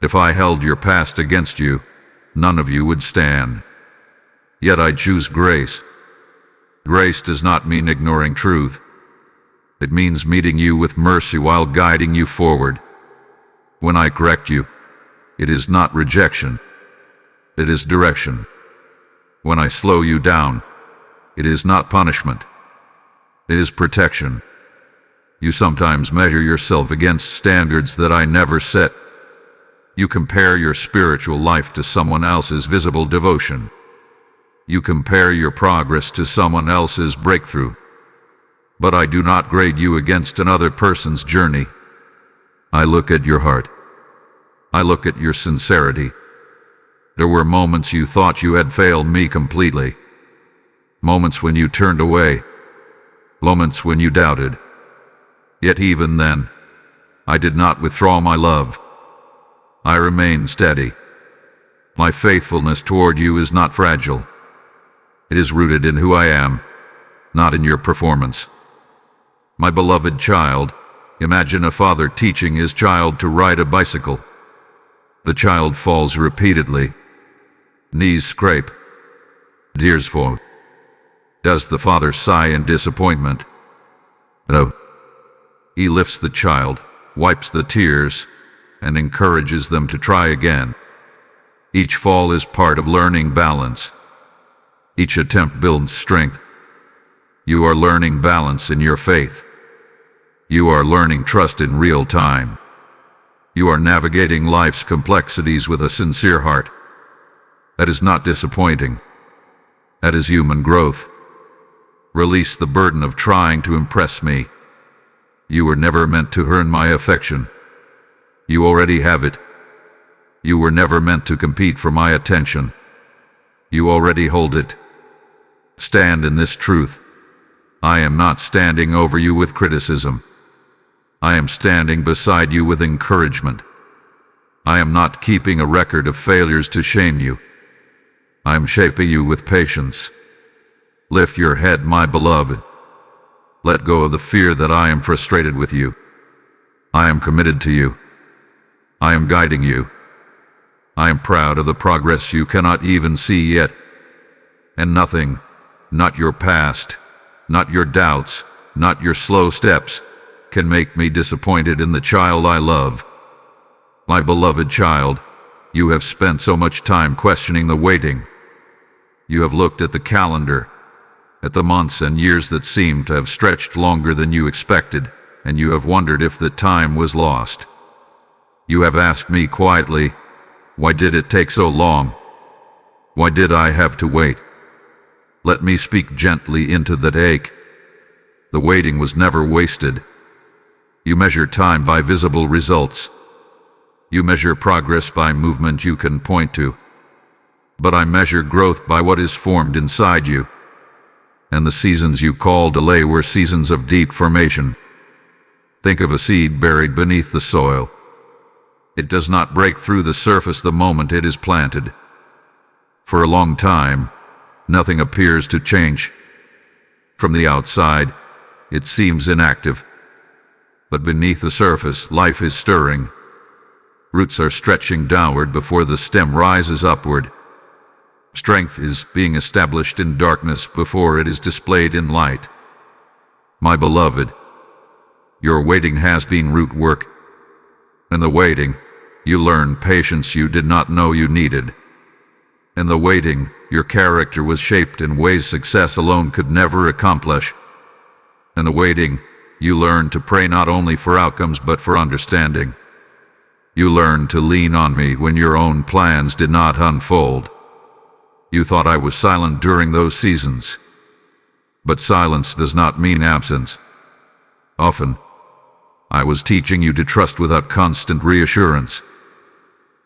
If I held your past against you, none of you would stand. Yet I choose grace. Grace does not mean ignoring truth. It means meeting you with mercy while guiding you forward. When I correct you, it is not rejection. It is direction. When I slow you down, it is not punishment. It is protection. You sometimes measure yourself against standards that I never set. You compare your spiritual life to someone else's visible devotion. You compare your progress to someone else's breakthrough. But I do not grade you against another person's journey. I look at your heart. I look at your sincerity. There were moments you thought you had failed me completely. Moments when you turned away. Moments when you doubted. Yet even then, I did not withdraw my love. I remained steady. My faithfulness toward you is not fragile. It is rooted in who I am, not in your performance. My beloved child, imagine a father teaching his child to ride a bicycle. The child falls repeatedly. Knees scrape. Tears fall. Does the father sigh in disappointment? No. He lifts the child, wipes the tears, and encourages them to try again. Each fall is part of learning balance. Each attempt builds strength. You are learning balance in your faith. You are learning trust in real time. You are navigating life's complexities with a sincere heart. That is not disappointing. That is human growth. Release the burden of trying to impress me. You were never meant to earn my affection. You already have it. You were never meant to compete for my attention. You already hold it. Stand in this truth. I am not standing over you with criticism. I am standing beside you with encouragement. I am not keeping a record of failures to shame you. I am shaping you with patience. Lift your head, my beloved. Let go of the fear that I am frustrated with you. I am committed to you. I am guiding you. I am proud of the progress you cannot even see yet. And nothing, not your past, not your doubts, not your slow steps, can make me disappointed in the child I love. My beloved child, you have spent so much time questioning the waiting. You have looked at the calendar, at the months and years that seem to have stretched longer than you expected, and you have wondered if the time was lost. You have asked me quietly, why did it take so long? Why did I have to wait? Let me speak gently into that ache. The waiting was never wasted. You measure time by visible results. You measure progress by movement you can point to. But I measure growth by what is formed inside you. And the seasons you call delay were seasons of deep formation. Think of a seed buried beneath the soil. It does not break through the surface the moment it is planted. For a long time, nothing appears to change. From the outside, it seems inactive. But beneath the surface, life is stirring. Roots are stretching downward before the stem rises upward. Strength is being established in darkness before it is displayed in light. My beloved, your waiting has been root work. In the waiting, you learn patience you did not know you needed. In the waiting, your character was shaped in ways success alone could never accomplish. In the waiting, you learned to pray not only for outcomes but for understanding. You learned to lean on me when your own plans did not unfold. You thought I was silent during those seasons. But silence does not mean absence. Often, I was teaching you to trust without constant reassurance.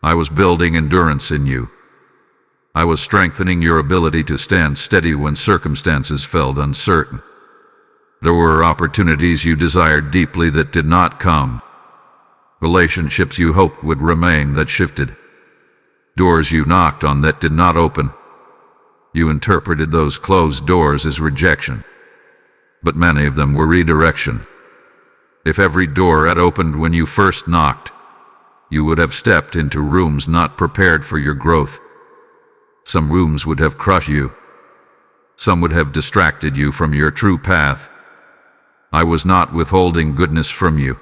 I was building endurance in you. I was strengthening your ability to stand steady when circumstances felt uncertain. There were opportunities you desired deeply that did not come. Relationships you hoped would remain that shifted. Doors you knocked on that did not open. You interpreted those closed doors as rejection. But many of them were redirection. If every door had opened when you first knocked, you would have stepped into rooms not prepared for your growth. Some rooms would have crushed you. Some would have distracted you from your true path. I was not withholding goodness from you.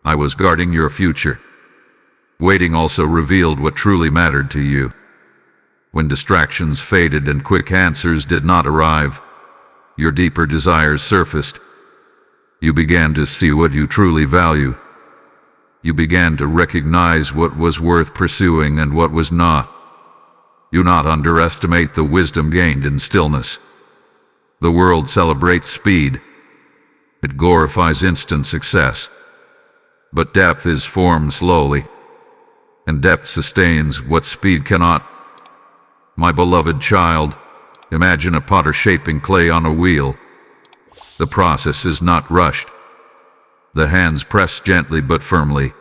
I was guarding your future. Waiting also revealed what truly mattered to you. When distractions faded and quick answers did not arrive, your deeper desires surfaced. You began to see what you truly value. You began to recognize what was worth pursuing and what was not. Do not underestimate the wisdom gained in stillness. The world celebrates speed. It glorifies instant success. But depth is formed slowly, and depth sustains what speed cannot. My beloved child, imagine a potter shaping clay on a wheel. The process is not rushed. The hands press gently but firmly.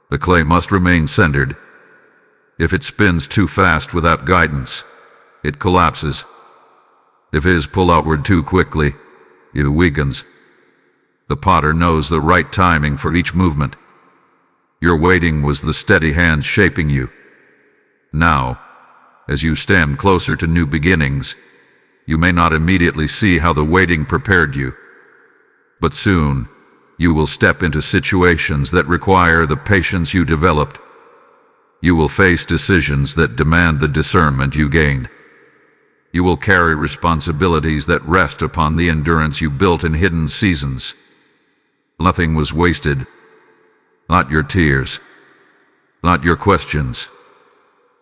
The clay must remain centered. If it spins too fast without guidance, it collapses. If it is pulled outward too quickly, it weakens. The potter knows the right timing for each movement. Your waiting was the steady hands shaping you. Now, as you stand closer to new beginnings, you may not immediately see how the waiting prepared you. But soon, you will step into situations that require the patience you developed. You will face decisions that demand the discernment you gained. You will carry responsibilities that rest upon the endurance you built in hidden seasons. Nothing was wasted. Not your tears. Not your questions.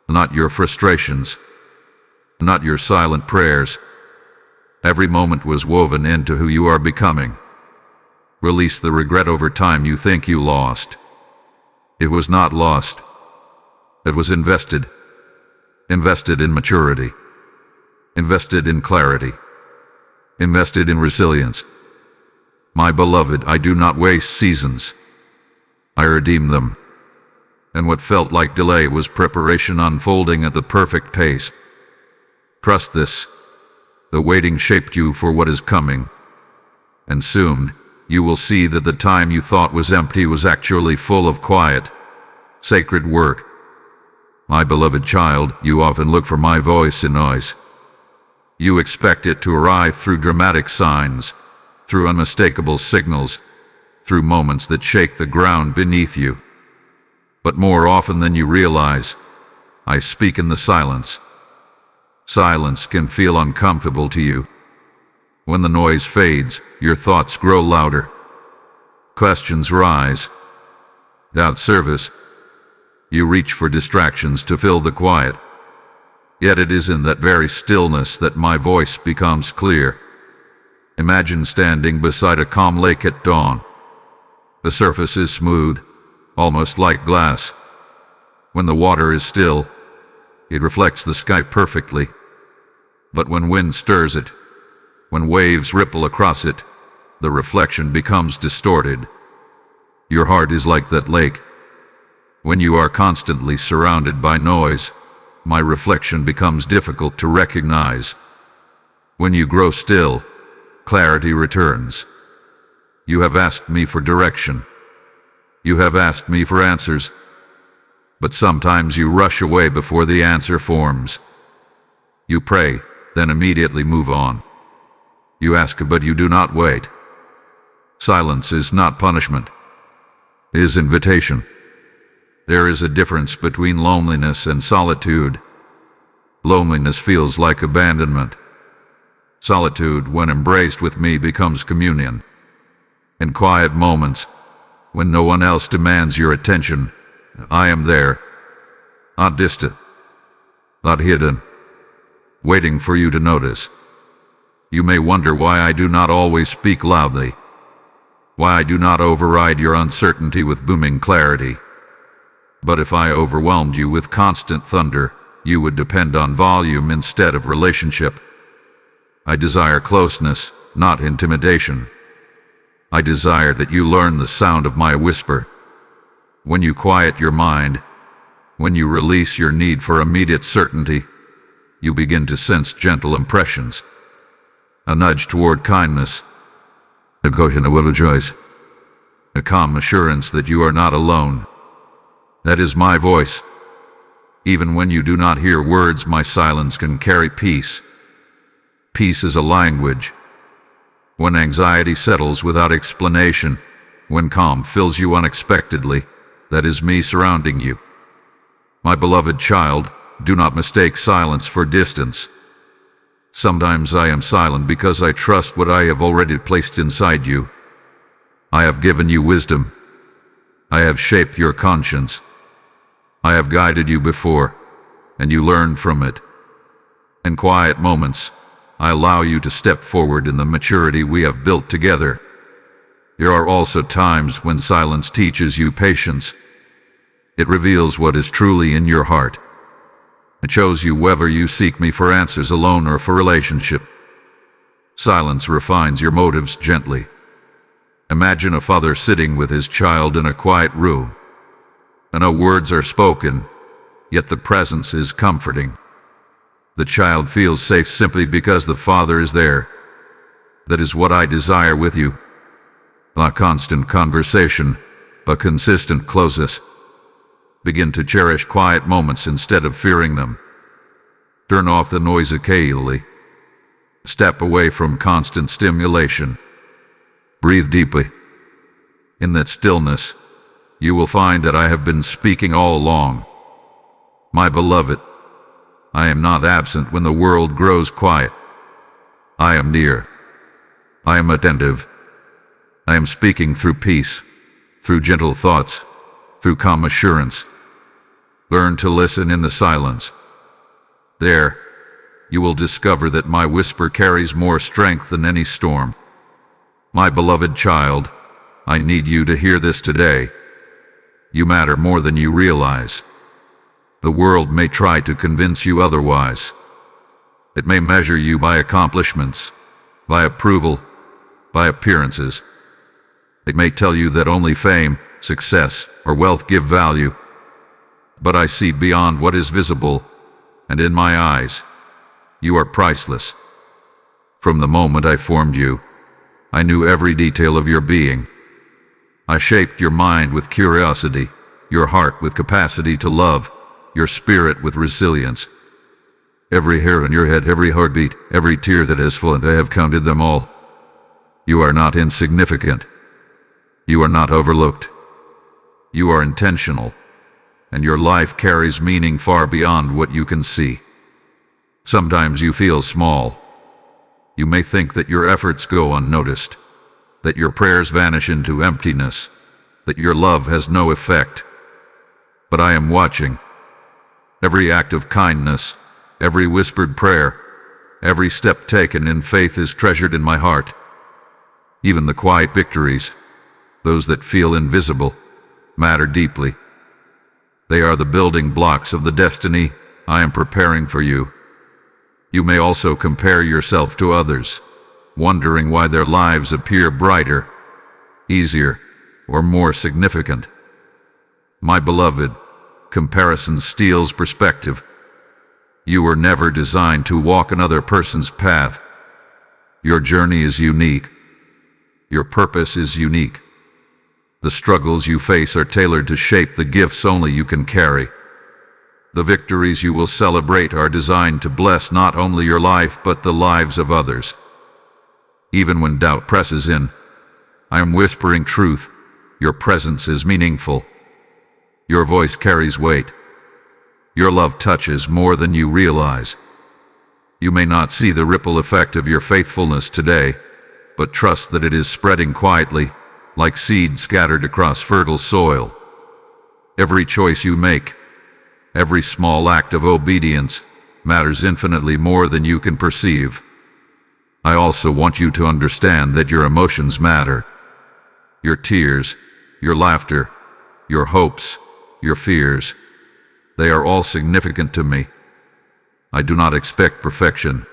Not your frustrations. Not your silent prayers. Every moment was woven into who you are becoming. Release the regret over time you think you lost. It was not lost. It was invested. Invested in maturity. Invested in clarity. Invested in resilience. My beloved, I do not waste seasons. I redeem them. And what felt like delay was preparation unfolding at the perfect pace. Trust this. The waiting shaped you for what is coming. And soon, you will see that the time you thought was empty was actually full of quiet, sacred work. My beloved child, you often look for my voice in noise. You expect it to arrive through dramatic signs, through unmistakable signals, through moments that shake the ground beneath you. But more often than you realize, I speak in the silence. Silence can feel uncomfortable to you. When the noise fades, your thoughts grow louder. Questions rise. Without service, you reach for distractions to fill the quiet. Yet it is in that very stillness that my voice becomes clear. Imagine standing beside a calm lake at dawn. The surface is smooth, almost like glass. When the water is still, it reflects the sky perfectly. But when wind stirs it, when waves ripple across it, the reflection becomes distorted. Your heart is like that lake. When you are constantly surrounded by noise, my reflection becomes difficult to recognize. When you grow still, clarity returns. You have asked me for direction. You have asked me for answers. But sometimes you rush away before the answer forms. You pray, then immediately move on. You ask, but you do not wait. Silence is not punishment. It is invitation. There is a difference between loneliness and solitude. Loneliness feels like abandonment. Solitude, when embraced with me, becomes communion. In quiet moments, when no one else demands your attention, I am there, not distant, not hidden, waiting for you to notice. You may wonder why I do not always speak loudly, why I do not override your uncertainty with booming clarity. But if I overwhelmed you with constant thunder, you would depend on volume instead of relationship. I desire closeness, not intimidation. I desire that you learn the sound of my whisper. When you quiet your mind, when you release your need for immediate certainty, you begin to sense gentle impressions. A nudge toward kindness, a calm assurance that you are not alone. That is my voice. Even when you do not hear words, my silence can carry peace. Peace is a language. When anxiety settles without explanation, when calm fills you unexpectedly, that is me surrounding you. My beloved child, do not mistake silence for distance. Sometimes I am silent because I trust what I have already placed inside you. I have given you wisdom. I have shaped your conscience. I have guided you before. and you learn from it. In quiet moments, I allow you to step forward in the maturity we have built together. There are also times when silence teaches you patience. It reveals what is truly in your heart. It shows you whether you seek me for answers alone or for relationship. Silence refines your motives gently. Imagine a father sitting with his child in a quiet room. And no words are spoken, yet the presence is comforting. The child feels safe simply because the father is there. That is what I desire with you. Not constant conversation, but consistent closeness. Begin to cherish quiet moments instead of fearing them. Turn off the noise occasionally. Step away from constant stimulation. Breathe deeply. In that stillness, you will find that I have been speaking all along. My beloved, I am not absent when the world grows quiet. I am near. I am attentive. I am speaking through peace, through gentle thoughts, through calm assurance. Learn to listen in the silence. There, you will discover that my whisper carries more strength than any storm. My beloved child, I need you to hear this today. You matter more than you realize. The world may try to convince you otherwise. It may measure you by accomplishments, by approval, by appearances. It may tell you that only fame, success, or wealth give value. But I see beyond what is visible, and in my eyes, you are priceless. From the moment I formed you, I knew every detail of your being. I shaped your mind with curiosity, your heart with capacity to love, your spirit with resilience. Every hair on your head, every heartbeat, every tear that has fallen, I have counted them all. You are not insignificant. You are not overlooked. You are intentional, and your life carries meaning far beyond what you can see. Sometimes you feel small. You may think that your efforts go unnoticed, that your prayers vanish into emptiness, that your love has no effect. But I am watching. Every act of kindness, every whispered prayer, every step taken in faith is treasured in my heart. Even the quiet victories, those that feel invisible, matter deeply. They are the building blocks of the destiny I am preparing for you. You may also compare yourself to others, wondering why their lives appear brighter, easier, or more significant. My beloved, comparison steals perspective. You were never designed to walk another person's path. Your journey is unique. Your purpose is unique. The struggles you face are tailored to shape the gifts only you can carry. The victories you will celebrate are designed to bless not only your life but the lives of others. Even when doubt presses in, I am whispering truth. Your presence is meaningful. Your voice carries weight. Your love touches more than you realize. You may not see the ripple effect of your faithfulness today, but trust that it is spreading quietly, like seed scattered across fertile soil. Every choice you make, every small act of obedience, matters infinitely more than you can perceive. I also want you to understand that your emotions matter. Your tears, your laughter, your hopes, your fears, they are all significant to me. I do not expect perfection.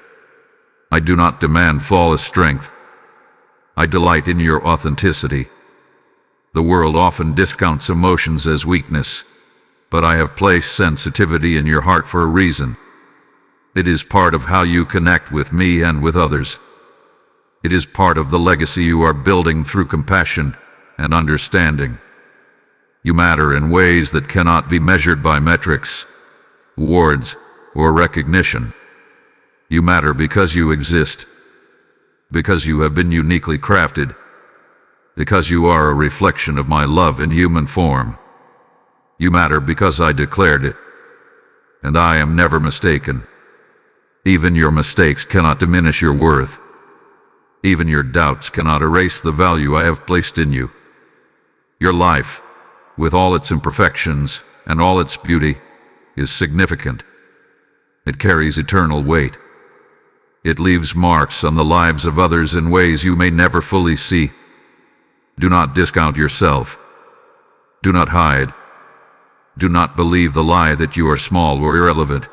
I do not demand flawless strength. I delight in your authenticity. The world often discounts emotions as weakness, but I have placed sensitivity in your heart for a reason. It is part of how you connect with me and with others. It is part of the legacy you are building through compassion and understanding. You matter in ways that cannot be measured by metrics, awards, or recognition. You matter because you exist, because you have been uniquely crafted, because you are a reflection of my love in human form. You matter because I declared it, and I am never mistaken. Even your mistakes cannot diminish your worth. Even your doubts cannot erase the value I have placed in you. Your life, with all its imperfections and all its beauty, is significant. It carries eternal weight. It leaves marks on the lives of others in ways you may never fully see. Do not discount yourself. Do not hide. Do not believe the lie that you are small or irrelevant.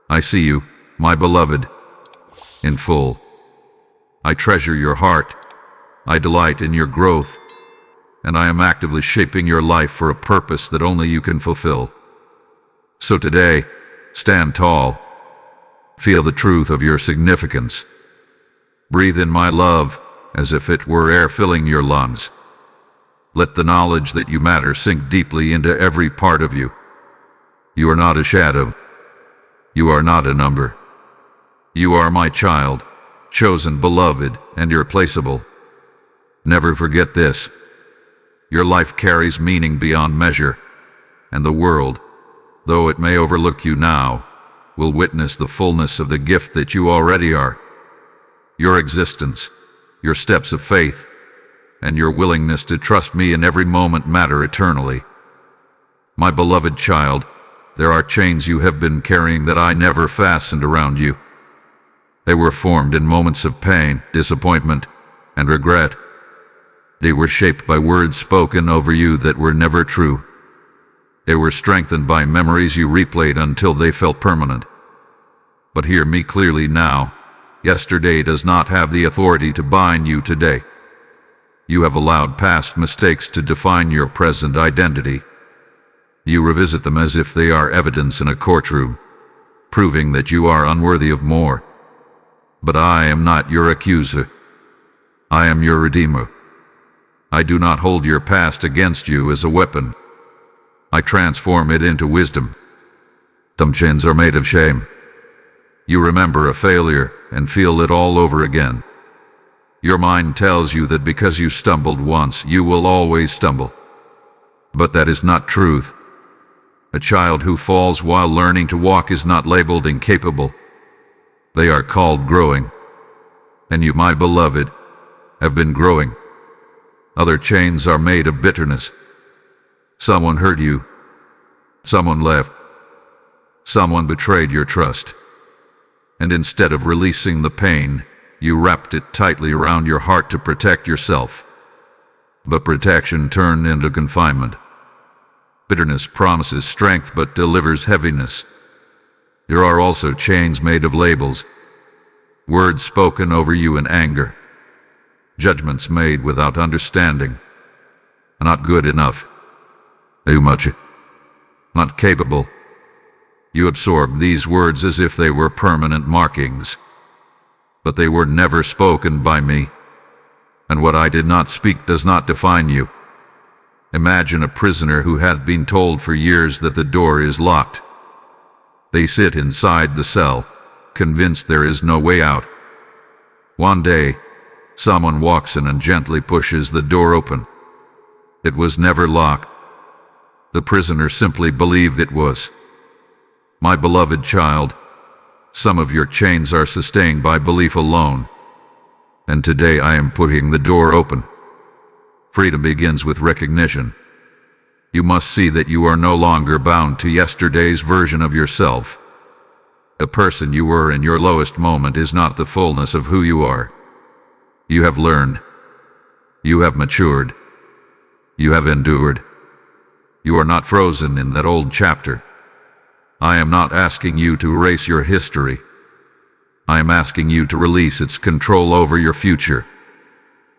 I see you, my beloved, in full. I treasure your heart. I delight in your growth. And I am actively shaping your life for a purpose that only you can fulfill. So today, stand tall. Feel the truth of your significance. Breathe in my love as if it were air filling your lungs. Let the knowledge that you matter sink deeply into every part of you. You are not a shadow. You are not a number. You are my child, chosen, beloved, and irreplaceable. Never forget this. Your life carries meaning beyond measure, and the world, though it may overlook you now, will witness the fullness of the gift that you already are. Your existence, your steps of faith, and your willingness to trust me in every moment matter eternally. My beloved child, there are chains you have been carrying that I never fastened around you. They were formed in moments of pain, disappointment, and regret. They were shaped by words spoken over you that were never true. They were strengthened by memories you replayed until they felt permanent. But hear me clearly now. Yesterday does not have the authority to bind you today. You have allowed past mistakes to define your present identity. You revisit them as if they are evidence in a courtroom, proving that you are unworthy of more. But I am not your accuser. I am your redeemer. I do not hold your past against you as a weapon. I transform it into wisdom. Some chains are made of shame. You remember a failure and feel it all over again. Your mind tells you that because you stumbled once, you will always stumble. But that is not truth. A child who falls while learning to walk is not labeled incapable. They are called growing. And you, my beloved, have been growing. Other chains are made of bitterness. Someone hurt you. Someone left. Someone betrayed your trust. And instead of releasing the pain, you wrapped it tightly around your heart to protect yourself. But protection turned into confinement. Bitterness promises strength but delivers heaviness. There are also chains made of labels. Words spoken over you in anger. Judgments made without understanding. Not good enough. Too much. Not capable. You absorbed these words as if they were permanent markings. But they were never spoken by me. And what I did not speak does not define you. Imagine a prisoner who hath been told for years that the door is locked. They sit inside the cell, convinced there is no way out. One day, someone walks in and gently pushes the door open. It was never locked. The prisoner simply believed it was. My beloved child, some of your chains are sustained by belief alone. And today I am putting the door open. Freedom begins with recognition. You must see that you are no longer bound to yesterday's version of yourself. The person you were in your lowest moment is not the fullness of who you are. You have learned. You have matured. You have endured. You are not frozen in that old chapter. I am not asking you to erase your history. I am asking you to release its control over your future.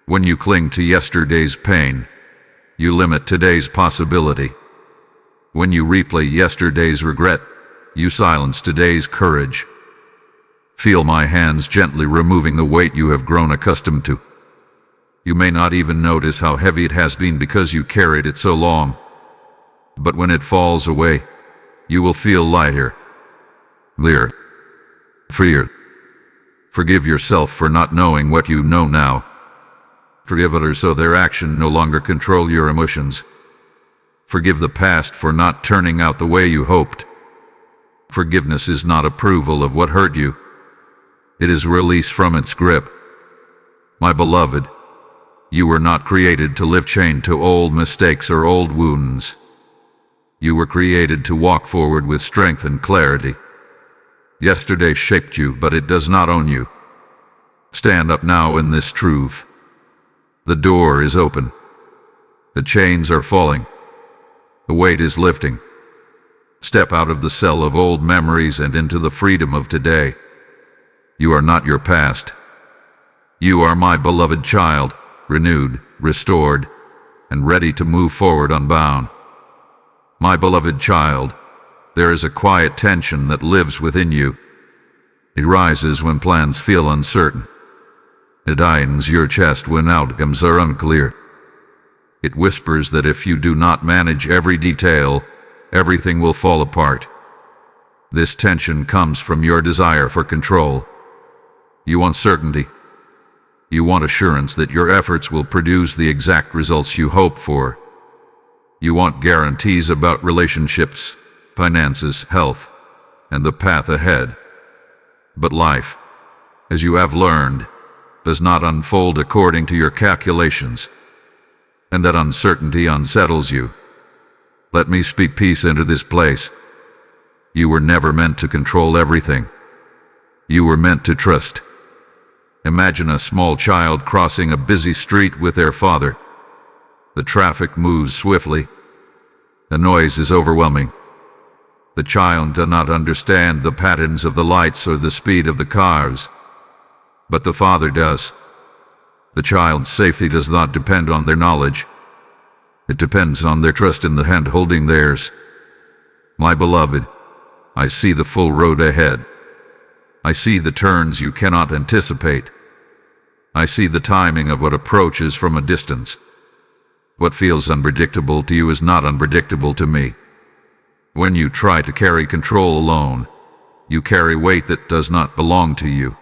When you cling to yesterday's pain, you limit today's possibility. When you replay yesterday's regret, you silence today's courage. Feel my hands gently removing the weight you have grown accustomed to. You may not even notice how heavy it has been because you carried it so long. But when it falls away, you will feel lighter, clearer, freer. Forgive yourself for not knowing what you know now. Forgive others so their action no longer control your emotions. Forgive the past for not turning out the way you hoped. Forgiveness is not approval of what hurt you. It is release from its grip. My beloved, you were not created to live chained to old mistakes or old wounds. You were created to walk forward with strength and clarity. Yesterday shaped you, but it does not own you. Stand up now in this truth. The door is open. The chains are falling. The weight is lifting. Step out of the cell of old memories and into the freedom of today. You are not your past. You are my beloved child, renewed, restored, and ready to move forward unbound. My beloved child, there is a quiet tension that lives within you. It rises when plans feel uncertain. It tightens your chest when outcomes are unclear. It whispers that if you do not manage every detail, everything will fall apart. This tension comes from your desire for control. You want certainty. You want assurance that your efforts will produce the exact results you hope for. You want guarantees about relationships, finances, health, and the path ahead. But life, as you have learned, does not unfold according to your calculations, and that uncertainty unsettles you. Let me speak peace into this place. You were never meant to control everything. You were meant to trust. Imagine a small child crossing a busy street with their father. The traffic moves swiftly. The noise is overwhelming. The child does not understand the patterns of the lights or the speed of the cars, but the father does. The child's safety does not depend on their knowledge. It depends on their trust in the hand holding theirs. My beloved, I see the full road ahead. I see the turns you cannot anticipate. I see the timing of what approaches from a distance. What feels unpredictable to you is not unpredictable to me. When you try to carry control alone, you carry weight that does not belong to you.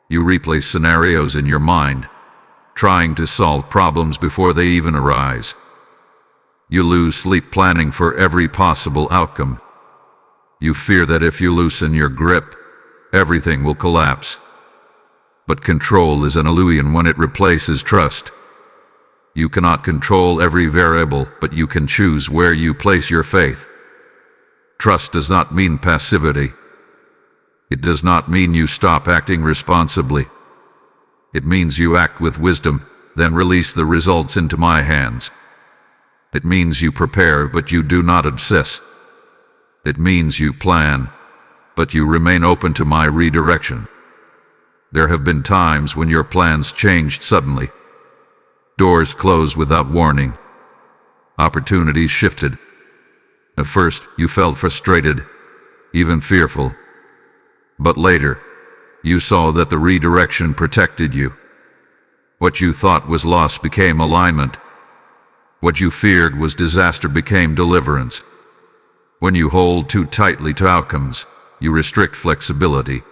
You replay scenarios in your mind, trying to solve problems before they even arise. You lose sleep planning for every possible outcome. You fear that if you loosen your grip, everything will collapse. But control is an illusion when it replaces trust. You cannot control every variable, but you can choose where you place your faith. Trust does not mean passivity. It does not mean you stop acting responsibly. It means you act with wisdom, then release the results into my hands. It means you prepare, but you do not obsess. It means you plan, but you remain open to my redirection. There have been times when your plans changed suddenly. Doors closed without warning. Opportunities shifted. At first, you felt frustrated, even fearful. But later, you saw that the redirection protected you. What you thought was loss became alignment. What you feared was disaster became deliverance. When you hold too tightly to outcomes, you restrict flexibility.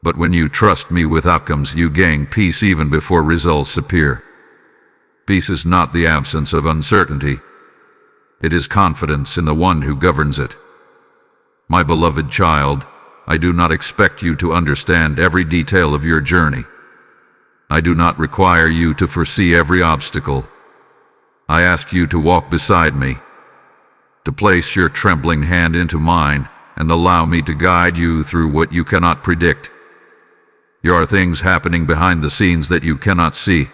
But when you trust me with outcomes, you gain peace even before results appear. Peace is not the absence of uncertainty. It is confidence in the one who governs it. My beloved child, I do not expect you to understand every detail of your journey. I do not require you to foresee every obstacle. I ask you to walk beside me, to place your trembling hand into mine, and allow me to guide you through what you cannot predict. There are things happening behind the scenes that you cannot see.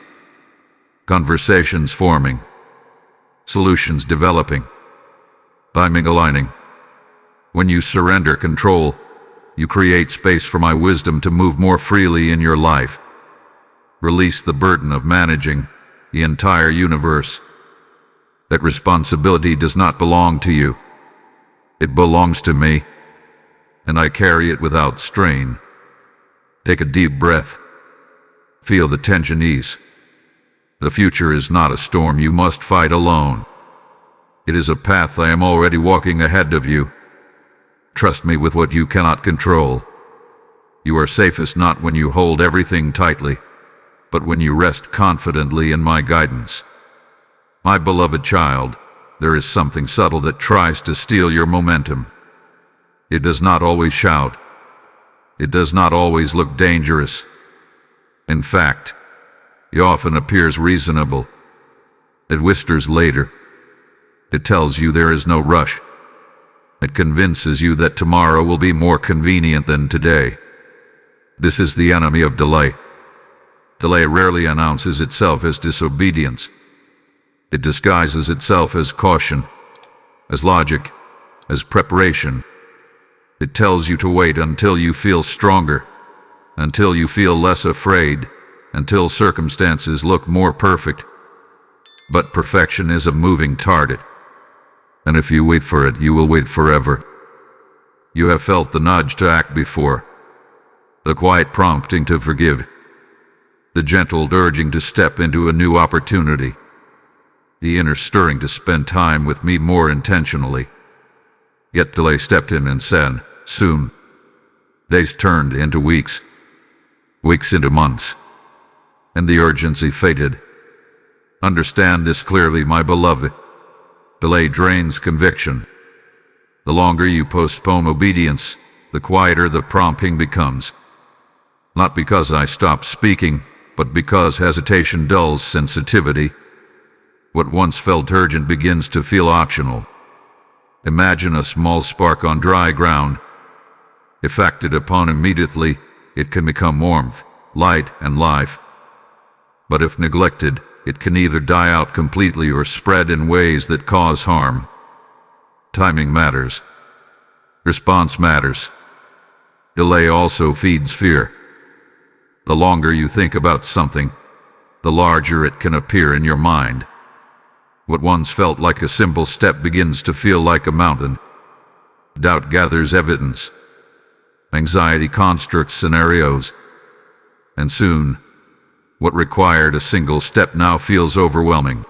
Conversations forming. Solutions developing. Timing aligning. When you surrender control, you create space for my wisdom to move more freely in your life. Release the burden of managing the entire universe. That responsibility does not belong to you. It belongs to me, and I carry it without strain. Take a deep breath. Feel the tension ease. The future is not a storm you must fight alone. It is a path I am already walking ahead of you. Trust me with what you cannot control. You are safest not when you hold everything tightly, but when you rest confidently in my guidance. My beloved child, there is something subtle that tries to steal your momentum. It does not always shout. It does not always look dangerous. In fact, it often appears reasonable. It whispers later. It tells you there is no rush. It convinces you that tomorrow will be more convenient than today. This is the enemy of delay. Delay rarely announces itself as disobedience. It disguises itself as caution, as logic, as preparation. It tells you to wait until you feel stronger, until you feel less afraid, until circumstances look more perfect. But perfection is a moving target, and if you wait for it, you will wait forever. You have felt the nudge to act before, the quiet prompting to forgive, the gentle urging to step into a new opportunity, the inner stirring to spend time with me more intentionally. Yet delay stepped in and said, soon. Days turned into weeks, weeks into months, and the urgency faded. Understand this clearly, my beloved. Delay drains conviction. The longer you postpone obedience, the quieter the prompting becomes. Not because I stop speaking, but because hesitation dulls sensitivity. What once felt urgent begins to feel optional. Imagine a small spark on dry ground. If acted upon immediately, it can become warmth, light, and life. But if neglected, it can either die out completely or spread in ways that cause harm. Timing matters. Response matters. Delay also feeds fear. The longer you think about something, the larger it can appear in your mind. What once felt like a simple step begins to feel like a mountain. Doubt gathers evidence. Anxiety constructs scenarios. And soon, what required a single step now feels overwhelming.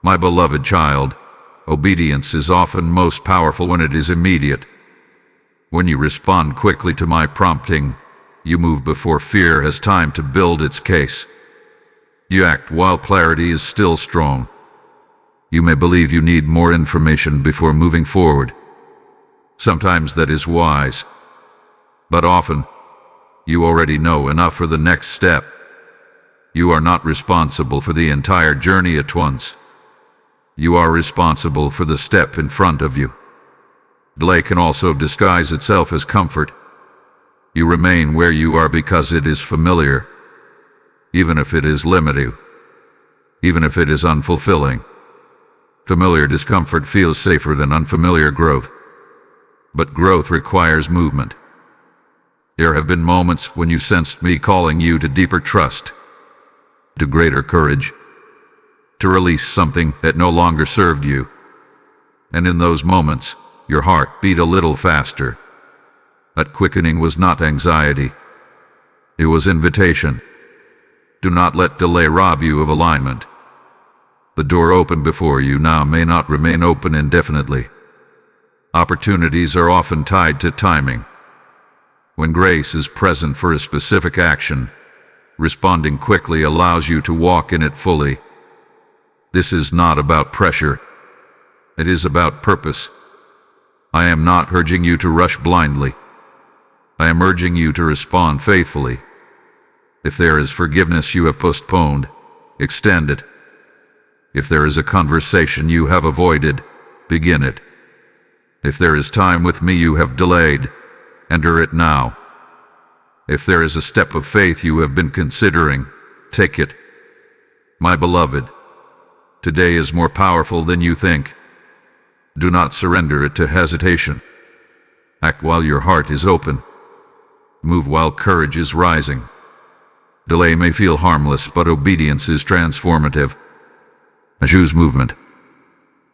My beloved child, obedience is often most powerful when it is immediate. When you respond quickly to my prompting, you move before fear has time to build its case. You act while clarity is still strong. You may believe you need more information before moving forward. Sometimes that is wise. But often, you already know enough for the next step. You are not responsible for the entire journey at once. You are responsible for the step in front of you. Delay can also disguise itself as comfort. You remain where you are because it is familiar, even if it is limiting, even if it is unfulfilling. Familiar discomfort feels safer than unfamiliar growth. But growth requires movement. There have been moments when you sensed me calling you to deeper trust, to greater courage, to release something that no longer served you. And in those moments, your heart beat a little faster. That quickening was not anxiety. It was invitation. Do not let delay rob you of alignment. The door open before you now may not remain open indefinitely. Opportunities are often tied to timing. When grace is present for a specific action, responding quickly allows you to walk in it fully. This is not about pressure. It is about purpose. I am not urging you to rush blindly. I am urging you to respond faithfully. If there is forgiveness you have postponed, extend it. If there is a conversation you have avoided, begin it. If there is time with me you have delayed, enter it now. If there is a step of faith you have been considering, take it. My beloved, today is more powerful than you think. Do not surrender it to hesitation. Act while your heart is open. Move while courage is rising. Delay may feel harmless, but obedience is transformative. Choose movement.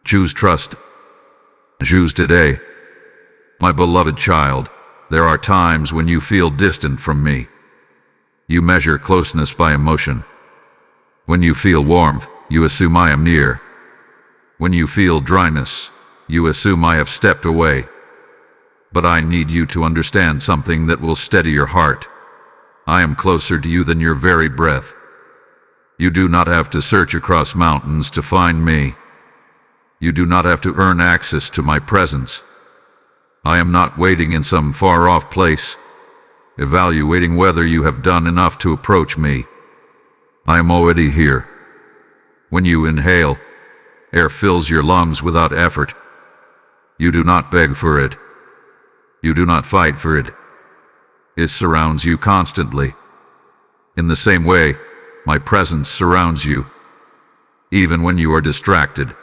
Choose trust. Choose today. My beloved child, there are times when you feel distant from me. You measure closeness by emotion. When you feel warmth, you assume I am near. When you feel dryness, you assume I have stepped away. But I need you to understand something that will steady your heart. I am closer to you than your very breath. You do not have to search across mountains to find me. You do not have to earn access to my presence. I am not waiting in some far-off place, evaluating whether you have done enough to approach me. I am already here. When you inhale, air fills your lungs without effort. You do not beg for it. You do not fight for it. It surrounds you constantly. In the same way, my presence surrounds you. Even when you are distracted.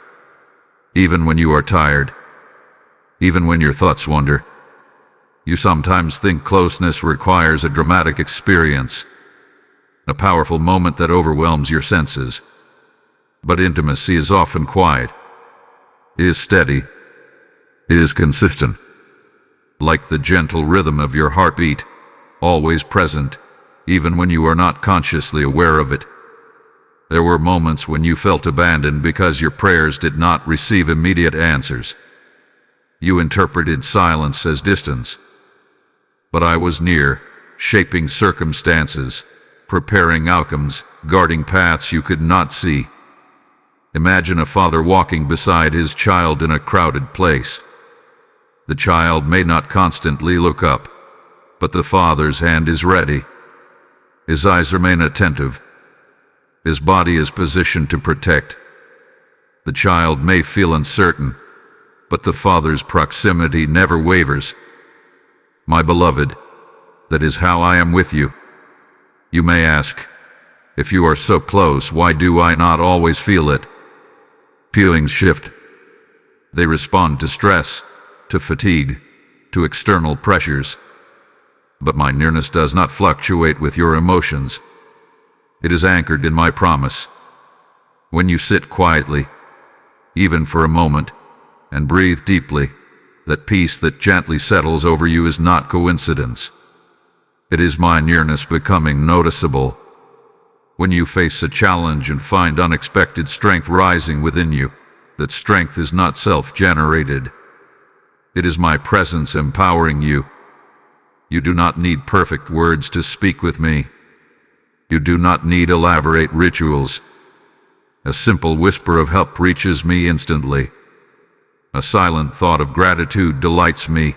Even when you are tired. Even when your thoughts wander. You sometimes think closeness requires a dramatic experience, a powerful moment that overwhelms your senses. But intimacy is often quiet. It is steady. It is consistent. Like the gentle rhythm of your heartbeat, always present, even when you are not consciously aware of it. There were moments when you felt abandoned because your prayers did not receive immediate answers. You interpreted silence as distance. But I was near, shaping circumstances, preparing outcomes, guarding paths you could not see. Imagine a father walking beside his child in a crowded place. The child may not constantly look up, but the father's hand is ready. His eyes remain attentive. His body is positioned to protect. The child may feel uncertain, but the father's proximity never wavers. My beloved, that is how I am with you. You may ask, if you are so close, why do I not always feel it? Feelings shift. They respond to stress, to fatigue, to external pressures. But my nearness does not fluctuate with your emotions. It is anchored in my promise. When you sit quietly, even for a moment, and breathe deeply, that peace that gently settles over you is not coincidence. It is my nearness becoming noticeable. When you face a challenge and find unexpected strength rising within you, that strength is not self-generated. It is my presence empowering you. You do not need perfect words to speak with me. You do not need elaborate rituals. A simple whisper of help reaches me instantly. A silent thought of gratitude delights me.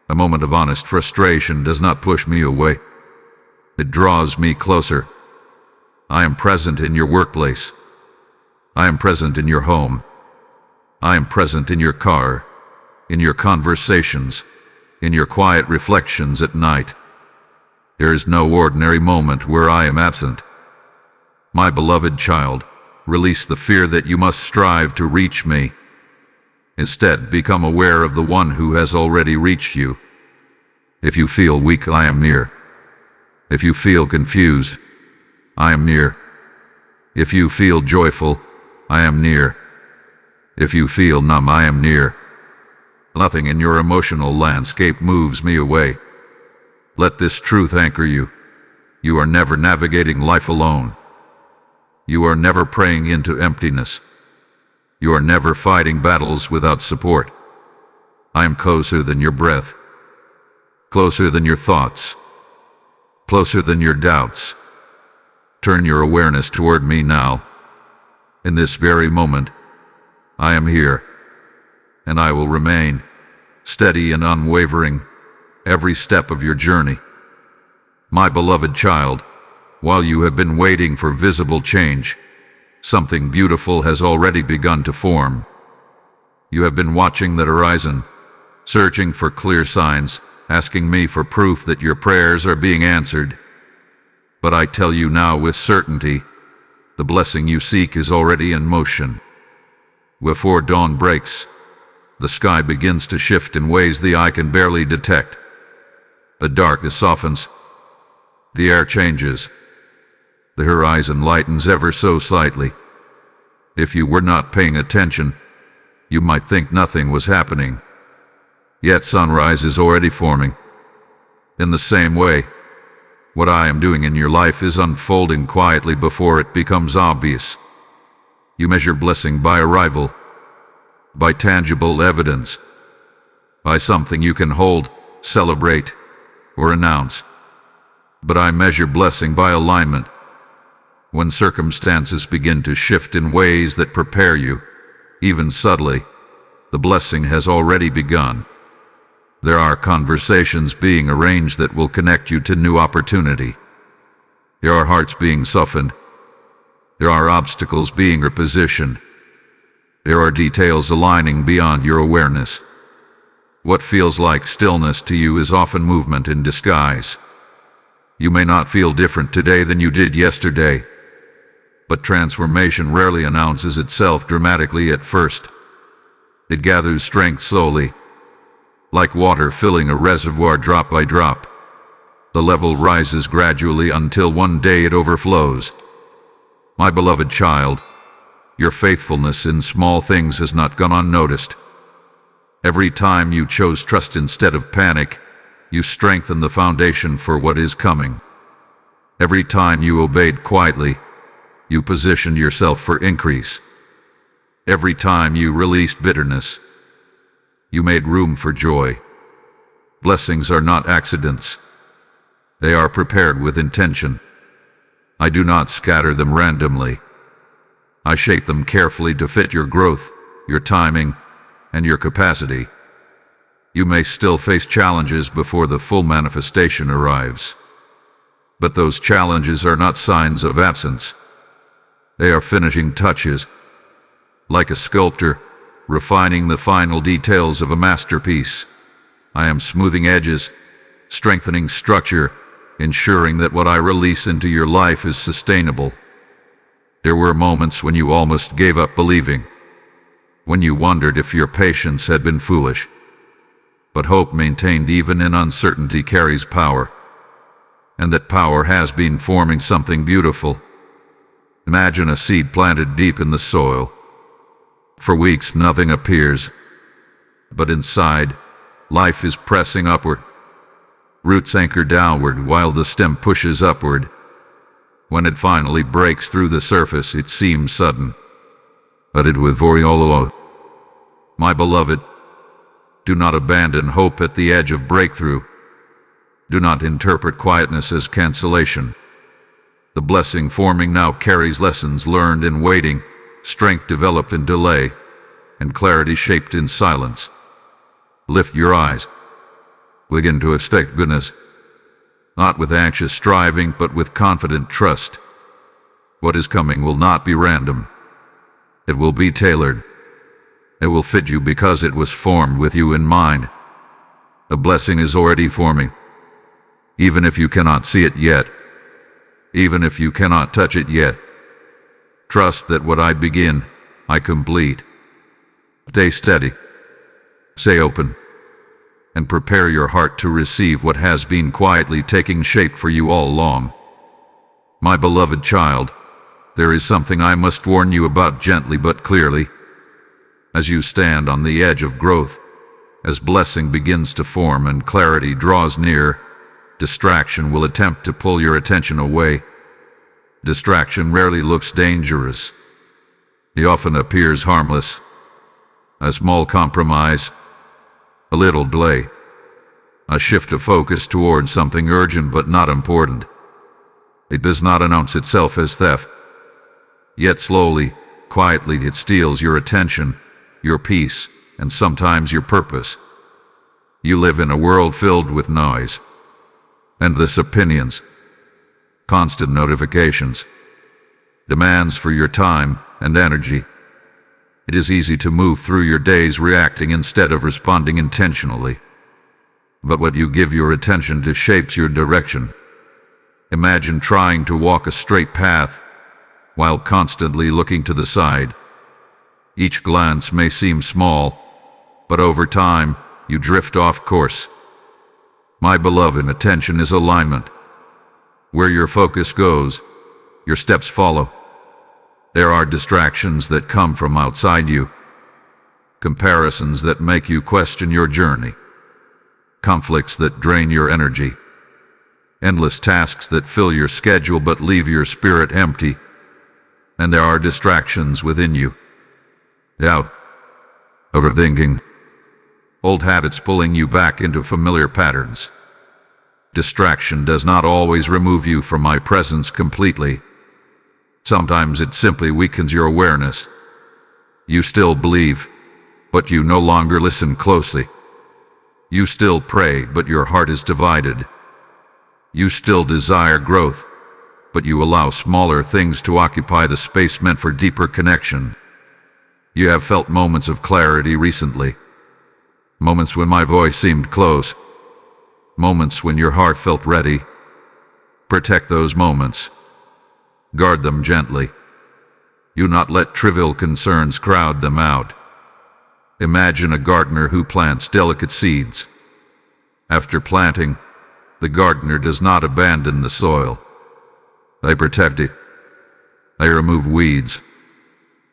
A moment of honest frustration does not push me away. It draws me closer. I am present in your workplace. I am present in your home. I am present in your car, in your conversations, in your quiet reflections at night. There is no ordinary moment where I am absent. My beloved child, release the fear that you must strive to reach me. Instead, become aware of the one who has already reached you. If you feel weak, I am near. If you feel confused, I am near. If you feel joyful, I am near. If you feel numb, I am near. Nothing in your emotional landscape moves me away. Let this truth anchor you. You are never navigating life alone. You are never praying into emptiness. You are never fighting battles without support. I am closer than your breath, closer than your thoughts, closer than your doubts. Turn your awareness toward me now. In this very moment, I am here, and I will remain steady and unwavering every step of your journey. My beloved child, while you have been waiting for visible change, something beautiful has already begun to form. You have been watching the horizon, searching for clear signs, asking me for proof that your prayers are being answered. But I tell you now with certainty, the blessing you seek is already in motion. Before dawn breaks, the sky begins to shift in ways the eye can barely detect. The darkness softens. The air changes. The horizon lightens ever so slightly. If you were not paying attention, you might think nothing was happening. Yet sunrise is already forming. In the same way, what I am doing in your life is unfolding quietly before it becomes obvious. You measure blessing by arrival, by tangible evidence, by something you can hold, celebrate, or announce. But I measure blessing by alignment. When circumstances begin to shift in ways that prepare you, even subtly, the blessing has already begun. There are conversations being arranged that will connect you to new opportunity. There are hearts being softened. There are obstacles being repositioned. There are details aligning beyond your awareness. What feels like stillness to you is often movement in disguise. You may not feel different today than you did yesterday, but transformation rarely announces itself dramatically at first. It gathers strength slowly, like water filling a reservoir drop by drop. The level rises gradually until one day it overflows. My beloved child, your faithfulness in small things has not gone unnoticed. Every time you chose trust instead of panic, you strengthened the foundation for what is coming. Every time you obeyed quietly, you positioned yourself for increase. Every time you released bitterness, you made room for joy. Blessings are not accidents. They are prepared with intention. I do not scatter them randomly. I shape them carefully to fit your growth, your timing, and your capacity. You may still face challenges before the full manifestation arrives. But those challenges are not signs of absence. They are finishing touches. Like a sculptor, refining the final details of a masterpiece, I am smoothing edges, strengthening structure, ensuring that what I release into your life is sustainable. There were moments when you almost gave up believing, when you wondered if your patience had been foolish. But hope maintained even in uncertainty carries power, and that power has been forming something beautiful. Imagine a seed planted deep in the soil. For weeks nothing appears, but inside, life is pressing upward. Roots anchor downward while the stem pushes upward. When it finally breaks through the surface, it seems sudden, but it with Voriolo. My beloved, do not abandon hope at the edge of breakthrough. Do not interpret quietness as cancellation. The blessing forming now carries lessons learned in waiting, strength developed in delay, and clarity shaped in silence. Lift your eyes. Begin to expect goodness, not with anxious striving, but with confident trust. What is coming will not be random. It will be tailored. It will fit you because it was formed with you in mind. A blessing is already forming, even if you cannot see it yet, even if you cannot touch it yet. Trust that what I begin, I complete. Stay steady, stay open, and prepare your heart to receive what has been quietly taking shape for you all along. My beloved child, there is something I must warn you about gently but clearly. As you stand on the edge of growth, as blessing begins to form and clarity draws near, distraction will attempt to pull your attention away. Distraction rarely looks dangerous. It often appears harmless. A small compromise, a little delay, a shift of focus towards something urgent but not important. It does not announce itself as theft. Yet slowly, quietly, it steals your attention, your peace, and sometimes your purpose. You live in a world filled with noise, endless opinions, constant notifications, demands for your time and energy. It is easy to move through your days reacting instead of responding intentionally. But what you give your attention to shapes your direction. Imagine trying to walk a straight path while constantly looking to the side. Each glance may seem small, but over time, you drift off course. My beloved, attention is alignment. Where your focus goes, your steps follow. There are distractions that come from outside you, comparisons that make you question your journey, conflicts that drain your energy, endless tasks that fill your schedule but leave your spirit empty. And there are distractions within you. Doubt, overthinking, old habits pulling you back into familiar patterns. Distraction does not always remove you from my presence completely. Sometimes it simply weakens your awareness. You still believe, but you no longer listen closely. You still pray, but your heart is divided. You still desire growth, but you allow smaller things to occupy the space meant for deeper connection. You have felt moments of clarity recently. Moments when my voice seemed close. Moments when your heart felt ready. Protect those moments. Guard them gently. Do not let trivial concerns crowd them out. Imagine a gardener who plants delicate seeds. After planting, the gardener does not abandon the soil. They protect it. They remove weeds.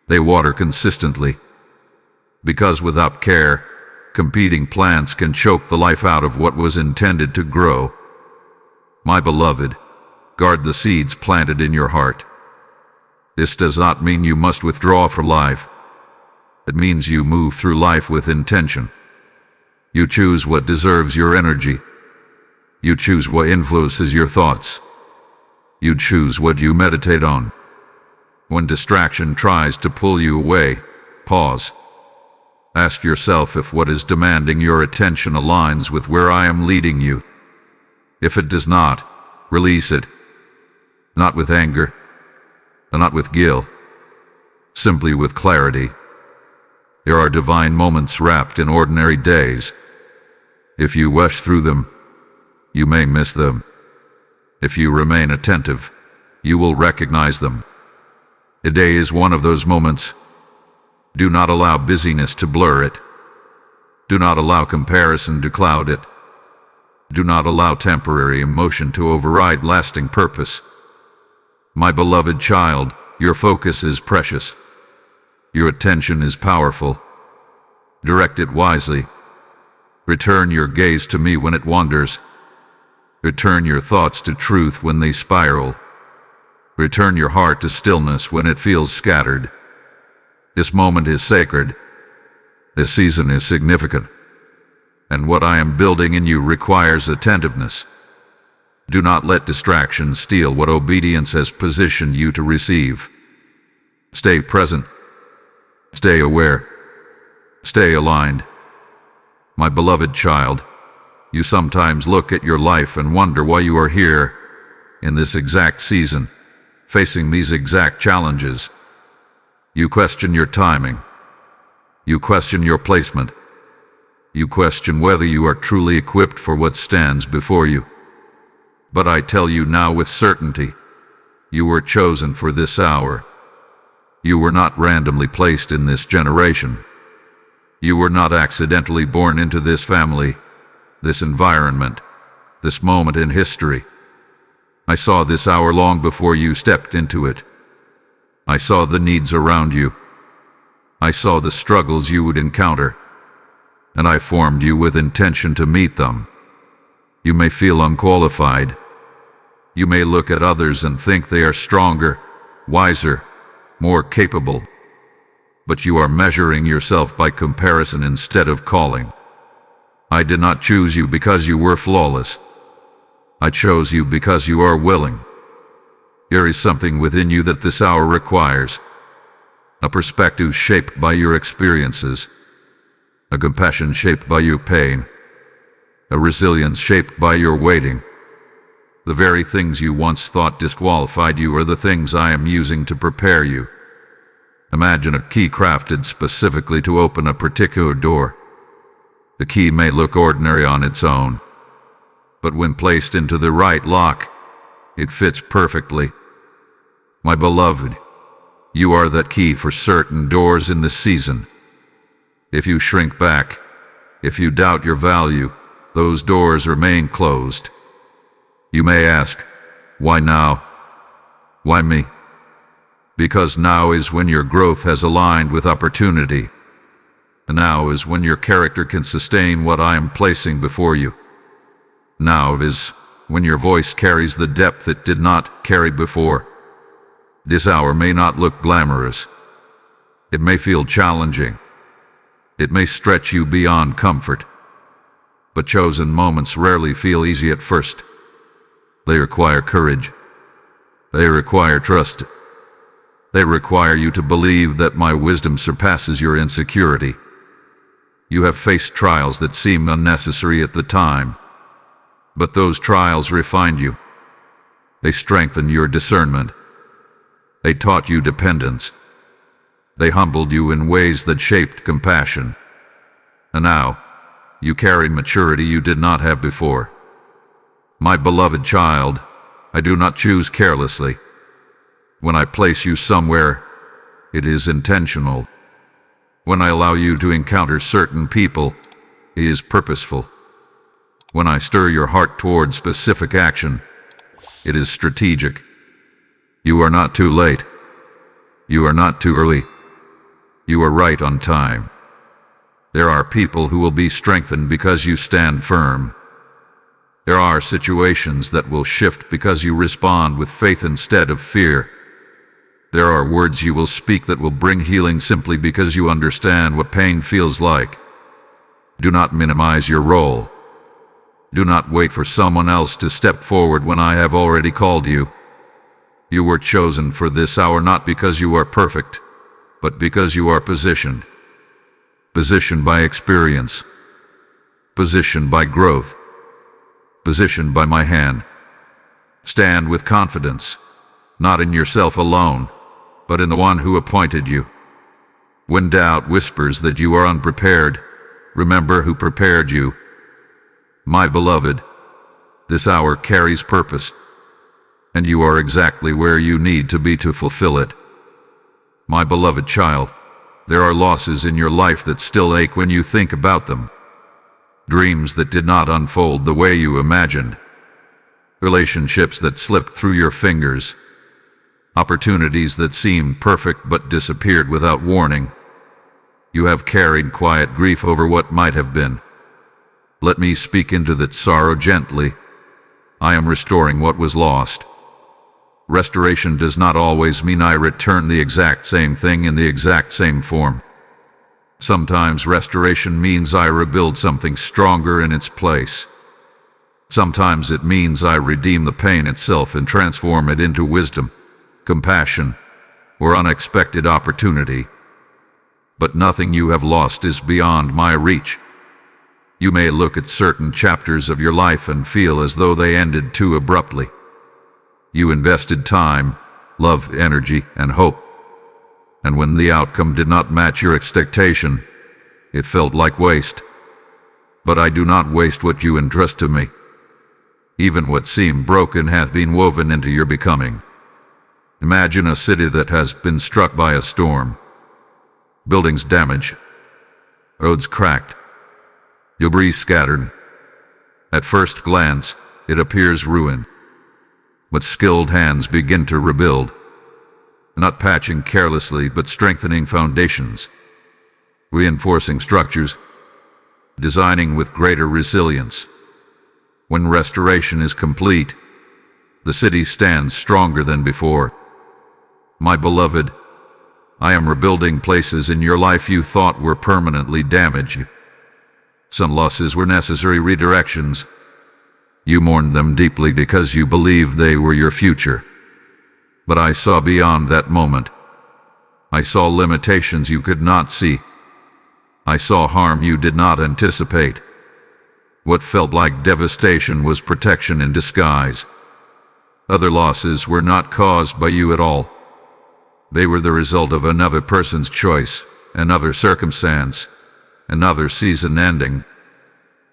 They water consistently. Because without care, competing plants can choke the life out of what was intended to grow. My beloved, guard the seeds planted in your heart. This does not mean you must withdraw from life. It means you move through life with intention. You choose what deserves your energy. You choose what influences your thoughts. You choose what you meditate on. When distraction tries to pull you away, pause. Ask yourself if what is demanding your attention aligns with where I am leading you. If it does not, release it. Not with anger, not with guilt, simply with clarity. There are divine moments wrapped in ordinary days. If you rush through them, you may miss them. If you remain attentive, you will recognize them. A day is one of those moments. Do not allow busyness to blur it. Do not allow comparison to cloud it. Do not allow temporary emotion to override lasting purpose. My beloved child, your focus is precious. Your attention is powerful. Direct it wisely. Return your gaze to me when it wanders. Return your thoughts to truth when they spiral. Return your heart to stillness when it feels scattered. This moment is sacred. This season is significant. And what I am building in you requires attentiveness. Do not let distraction steal what obedience has positioned you to receive. Stay present. Stay aware. Stay aligned. My beloved child, you sometimes look at your life and wonder why you are here, in this exact season, facing these exact challenges. You question your timing. You question your placement. You question whether you are truly equipped for what stands before you. But I tell you now with certainty, you were chosen for this hour. You were not randomly placed in this generation. You were not accidentally born into this family, this environment, this moment in history. I saw this hour long before you stepped into it. I saw the needs around you. I saw the struggles you would encounter, and I formed you with intention to meet them. You may feel unqualified. You may look at others and think they are stronger, wiser, more capable. But you are measuring yourself by comparison instead of calling. I did not choose you because you were flawless. I chose you because you are willing. There is something within you that this hour requires. A perspective shaped by your experiences. A compassion shaped by your pain. A resilience shaped by your waiting. The very things you once thought disqualified you are the things I am using to prepare you. Imagine a key crafted specifically to open a particular door. The key may look ordinary on its own, but when placed into the right lock, it fits perfectly. My beloved, you are that key for certain doors in this season. If you shrink back, if you doubt your value, those doors remain closed. You may ask, why now? Why me? Because now is when your growth has aligned with opportunity. Now is when your character can sustain what I am placing before you. Now is when your voice carries the depth it did not carry before. This hour may not look glamorous. It may feel challenging. It may stretch you beyond comfort. But chosen moments rarely feel easy at first. They require courage. They require trust. They require you to believe that my wisdom surpasses your insecurity. You have faced trials that seemed unnecessary at the time, but those trials refined you. They strengthened your discernment. They taught you dependence. They humbled you in ways that shaped compassion. And now, you carry maturity you did not have before. My beloved child, I do not choose carelessly. When I place you somewhere, it is intentional. When I allow you to encounter certain people, it is purposeful. When I stir your heart toward specific action, it is strategic. You are not too late. You are not too early. You are right on time. There are people who will be strengthened because you stand firm. There are situations that will shift because you respond with faith instead of fear. There are words you will speak that will bring healing simply because you understand what pain feels like. Do not minimize your role. Do not wait for someone else to step forward when I have already called you. You were chosen for this hour not because you are perfect, but because you are positioned. Positioned by experience. Positioned by growth. Positioned by my hand. Stand with confidence, not in yourself alone, but in the one who appointed you. When doubt whispers that you are unprepared, remember who prepared you. My beloved, this hour carries purpose, and you are exactly where you need to be to fulfill it. My beloved child, there are losses in your life that still ache when you think about them. Dreams that did not unfold the way you imagined. Relationships that slipped through your fingers. Opportunities that seemed perfect but disappeared without warning. You have carried quiet grief over what might have been. Let me speak into that sorrow gently. I am restoring what was lost. Restoration does not always mean I return the exact same thing in the exact same form. Sometimes restoration means I rebuild something stronger in its place. Sometimes it means I redeem the pain itself and transform it into wisdom, compassion, or unexpected opportunity. But nothing you have lost is beyond my reach. You may look at certain chapters of your life and feel as though they ended too abruptly. You invested time, love, energy, and hope. And when the outcome did not match your expectation, it felt like waste. But I do not waste what you entrust to me. Even what seemed broken hath been woven into your becoming. Imagine a city that has been struck by a storm. Buildings damaged. Roads cracked. Debris scattered. At first glance, it appears ruin. But skilled hands begin to rebuild. Not patching carelessly, but strengthening foundations. Reinforcing structures. Designing with greater resilience. When restoration is complete, the city stands stronger than before. My beloved, I am rebuilding places in your life you thought were permanently damaged. Some losses were necessary redirections. You mourned them deeply because you believed they were your future. But I saw beyond that moment. I saw limitations you could not see. I saw harm you did not anticipate. What felt like devastation was protection in disguise. Other losses were not caused by you at all. They were the result of another person's choice, another circumstance, another season ending.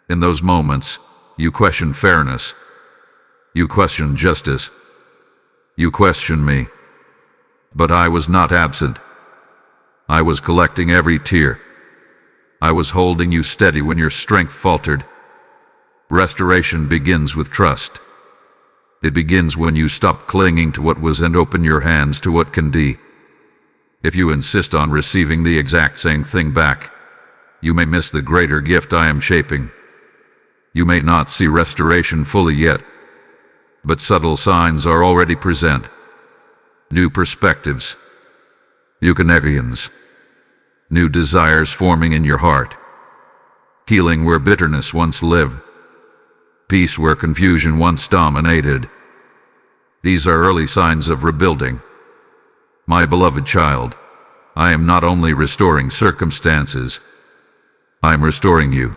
In those moments, you questioned fairness. You questioned justice. You questioned me. But I was not absent. I was collecting every tear. I was holding you steady when your strength faltered. Restoration begins with trust. It begins when you stop clinging to what was and open your hands to what can be. If you insist on receiving the exact same thing back, you may miss the greater gift I am shaping. You may not see restoration fully yet, but subtle signs are already present. New perspectives, new connections, new desires forming in your heart. Healing where bitterness once lived. Peace where confusion once dominated. These are early signs of rebuilding. My beloved child, I am not only restoring circumstances, I am restoring you.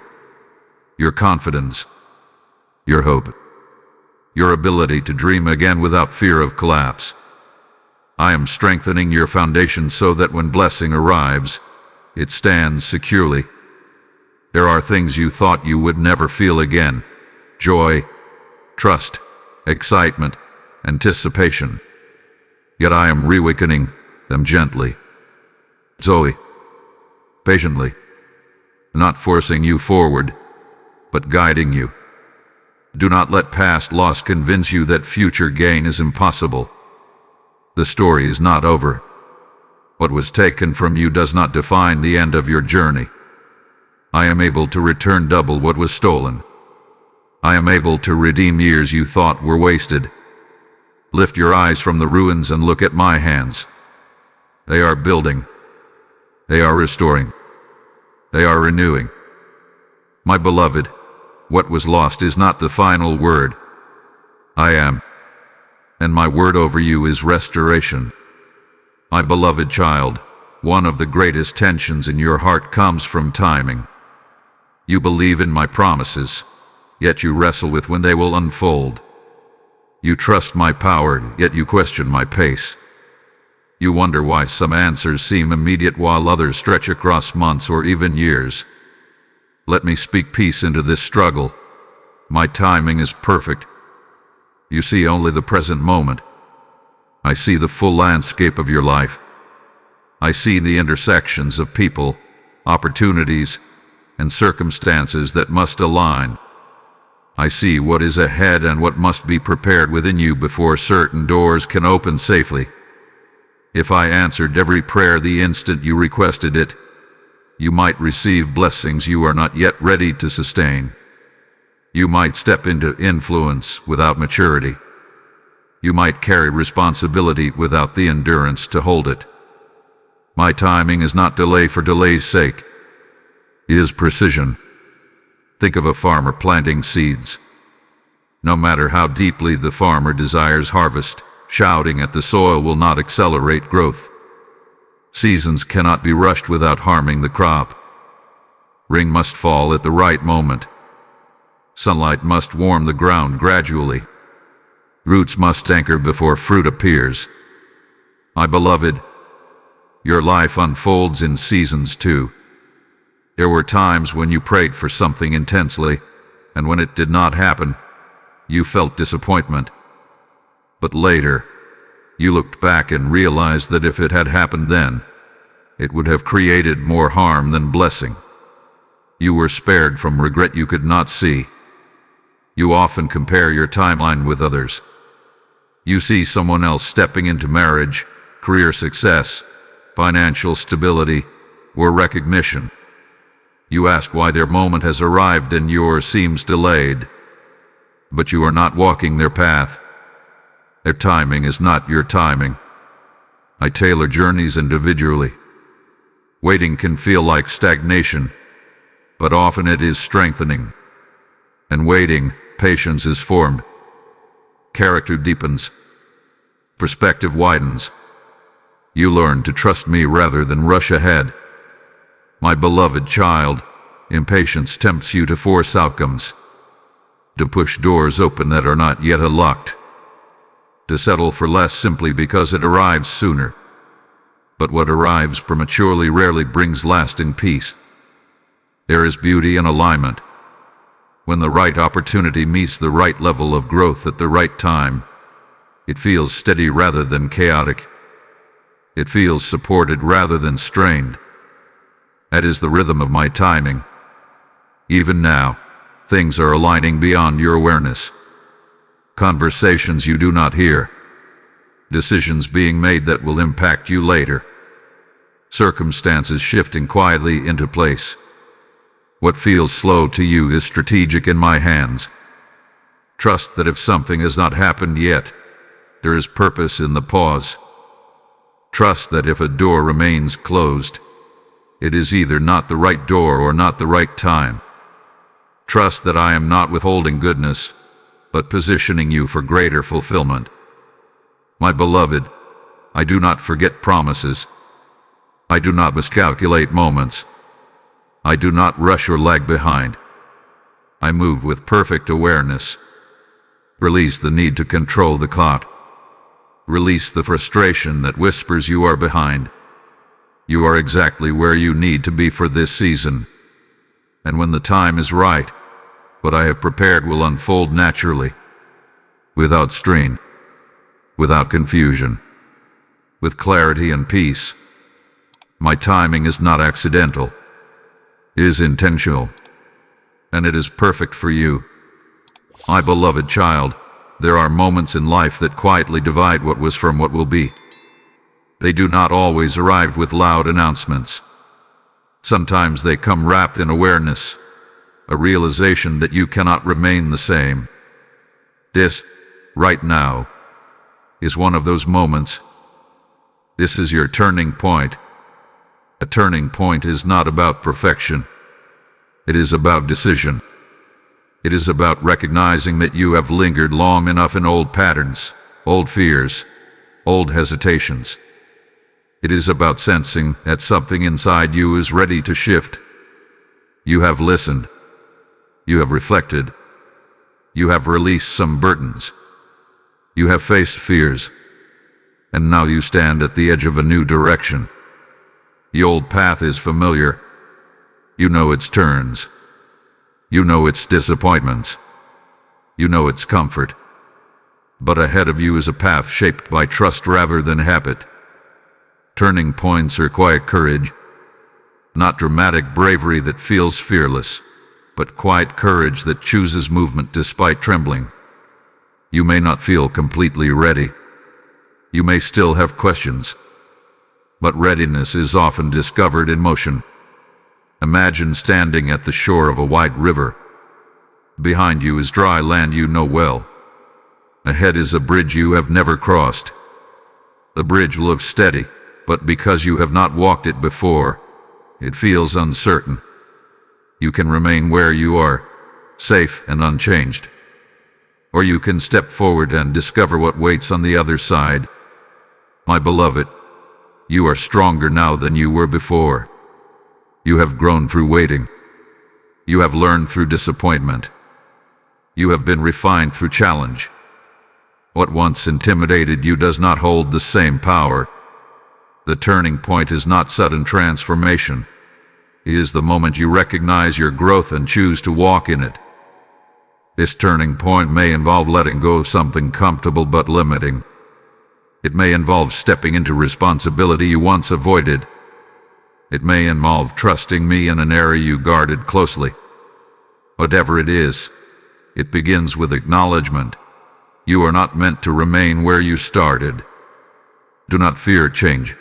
Your confidence, your hope, your ability to dream again without fear of collapse. I am strengthening your foundation so that when blessing arrives, it stands securely. There are things you thought you would never feel again: joy, trust, excitement, anticipation. Yet I am reawakening them gently, Zoe, patiently, not forcing you forward, but guiding you. Do not let past loss convince you that future gain is impossible. The story is not over. What was taken from you does not define the end of your journey. I am able to return double what was stolen. I am able to redeem years you thought were wasted. Lift your eyes from the ruins and look at my hands. They are building. They are restoring. They are renewing. My beloved, what was lost is not the final word. I am. And my word over you is restoration. My beloved child, one of the greatest tensions in your heart comes from timing. You believe in my promises, yet you wrestle with when they will unfold. You trust my power, yet you question my pace. You wonder why some answers seem immediate while others stretch across months or even years. Let me speak peace into this struggle. My timing is perfect. You see only the present moment. I see the full landscape of your life. I see the intersections of people, opportunities, and circumstances that must align. I see what is ahead and what must be prepared within you before certain doors can open safely. If I answered every prayer the instant you requested it, you might receive blessings you are not yet ready to sustain. You might step into influence without maturity. You might carry responsibility without the endurance to hold it. My timing is not delay for delay's sake. It is precision. Think of a farmer planting seeds. No matter how deeply the farmer desires harvest, shouting at the soil will not accelerate growth. Seasons cannot be rushed without harming the crop. Rain must fall at the right moment. Sunlight must warm the ground gradually. Roots must anchor before fruit appears. My beloved, your life unfolds in seasons too. There were times when you prayed for something intensely, and when it did not happen, you felt disappointment. But later, you looked back and realized that if it had happened then, it would have created more harm than blessing. You were spared from regret you could not see. You often compare your timeline with others. You see someone else stepping into marriage, career success, financial stability, or recognition. You ask why their moment has arrived and yours seems delayed. But you are not walking their path. Their timing is not your timing. I tailor journeys individually. Waiting can feel like stagnation, but often it is strengthening. And waiting, patience is formed. Character deepens. Perspective widens. You learn to trust me rather than rush ahead. My beloved child, impatience tempts you to force outcomes, to push doors open that are not yet unlocked, to settle for less simply because it arrives sooner. But what arrives prematurely rarely brings lasting peace. There is beauty in alignment. When the right opportunity meets the right level of growth at the right time, it feels steady rather than chaotic. It feels supported rather than strained. That is the rhythm of my timing. Even now, things are aligning beyond your awareness. Conversations you do not hear. Decisions being made that will impact you later. Circumstances shifting quietly into place. What feels slow to you is strategic in my hands. Trust that if something has not happened yet, there is purpose in the pause. Trust that if a door remains closed, it is either not the right door or not the right time. Trust that I am not withholding goodness, but positioning you for greater fulfillment. My beloved, I do not forget promises. I do not miscalculate moments. I do not rush or lag behind. I move with perfect awareness. Release the need to control the clock. Release the frustration that whispers you are behind. You are exactly where you need to be for this season. And when the time is right, what I have prepared will unfold naturally, without strain, without confusion, with clarity and peace. My timing is not accidental. It is intentional, and it is perfect for you. My beloved child, there are moments in life that quietly divide what was from what will be. They do not always arrive with loud announcements. Sometimes they come wrapped in awareness, a realization that you cannot remain the same. This, right now, is one of those moments. This is your turning point. A turning point is not about perfection. It is about decision. It is about recognizing that you have lingered long enough in old patterns, old fears, old hesitations. It is about sensing that something inside you is ready to shift. You have listened. You have reflected. You have released some burdens. You have faced fears. And now you stand at the edge of a new direction. The old path is familiar. You know its turns. You know its disappointments. You know its comfort. But ahead of you is a path shaped by trust rather than habit. Turning points are quiet courage, not dramatic bravery that feels fearless, but quiet courage that chooses movement despite trembling. You may not feel completely ready. You may still have questions. But readiness is often discovered in motion. Imagine standing at the shore of a wide river. Behind you is dry land you know well. Ahead is a bridge you have never crossed. The bridge looks steady, but because you have not walked it before, it feels uncertain. You can remain where you are, safe and unchanged. Or you can step forward and discover what waits on the other side. My beloved, you are stronger now than you were before. You have grown through waiting. You have learned through disappointment. You have been refined through challenge. What once intimidated you does not hold the same power. The turning point is not sudden transformation. It is the moment you recognize your growth and choose to walk in it. This turning point may involve letting go of something comfortable but limiting. It may involve stepping into responsibility you once avoided. It may involve trusting me in an area you guarded closely. Whatever it is, it begins with acknowledgement. You are not meant to remain where you started. Do not fear change.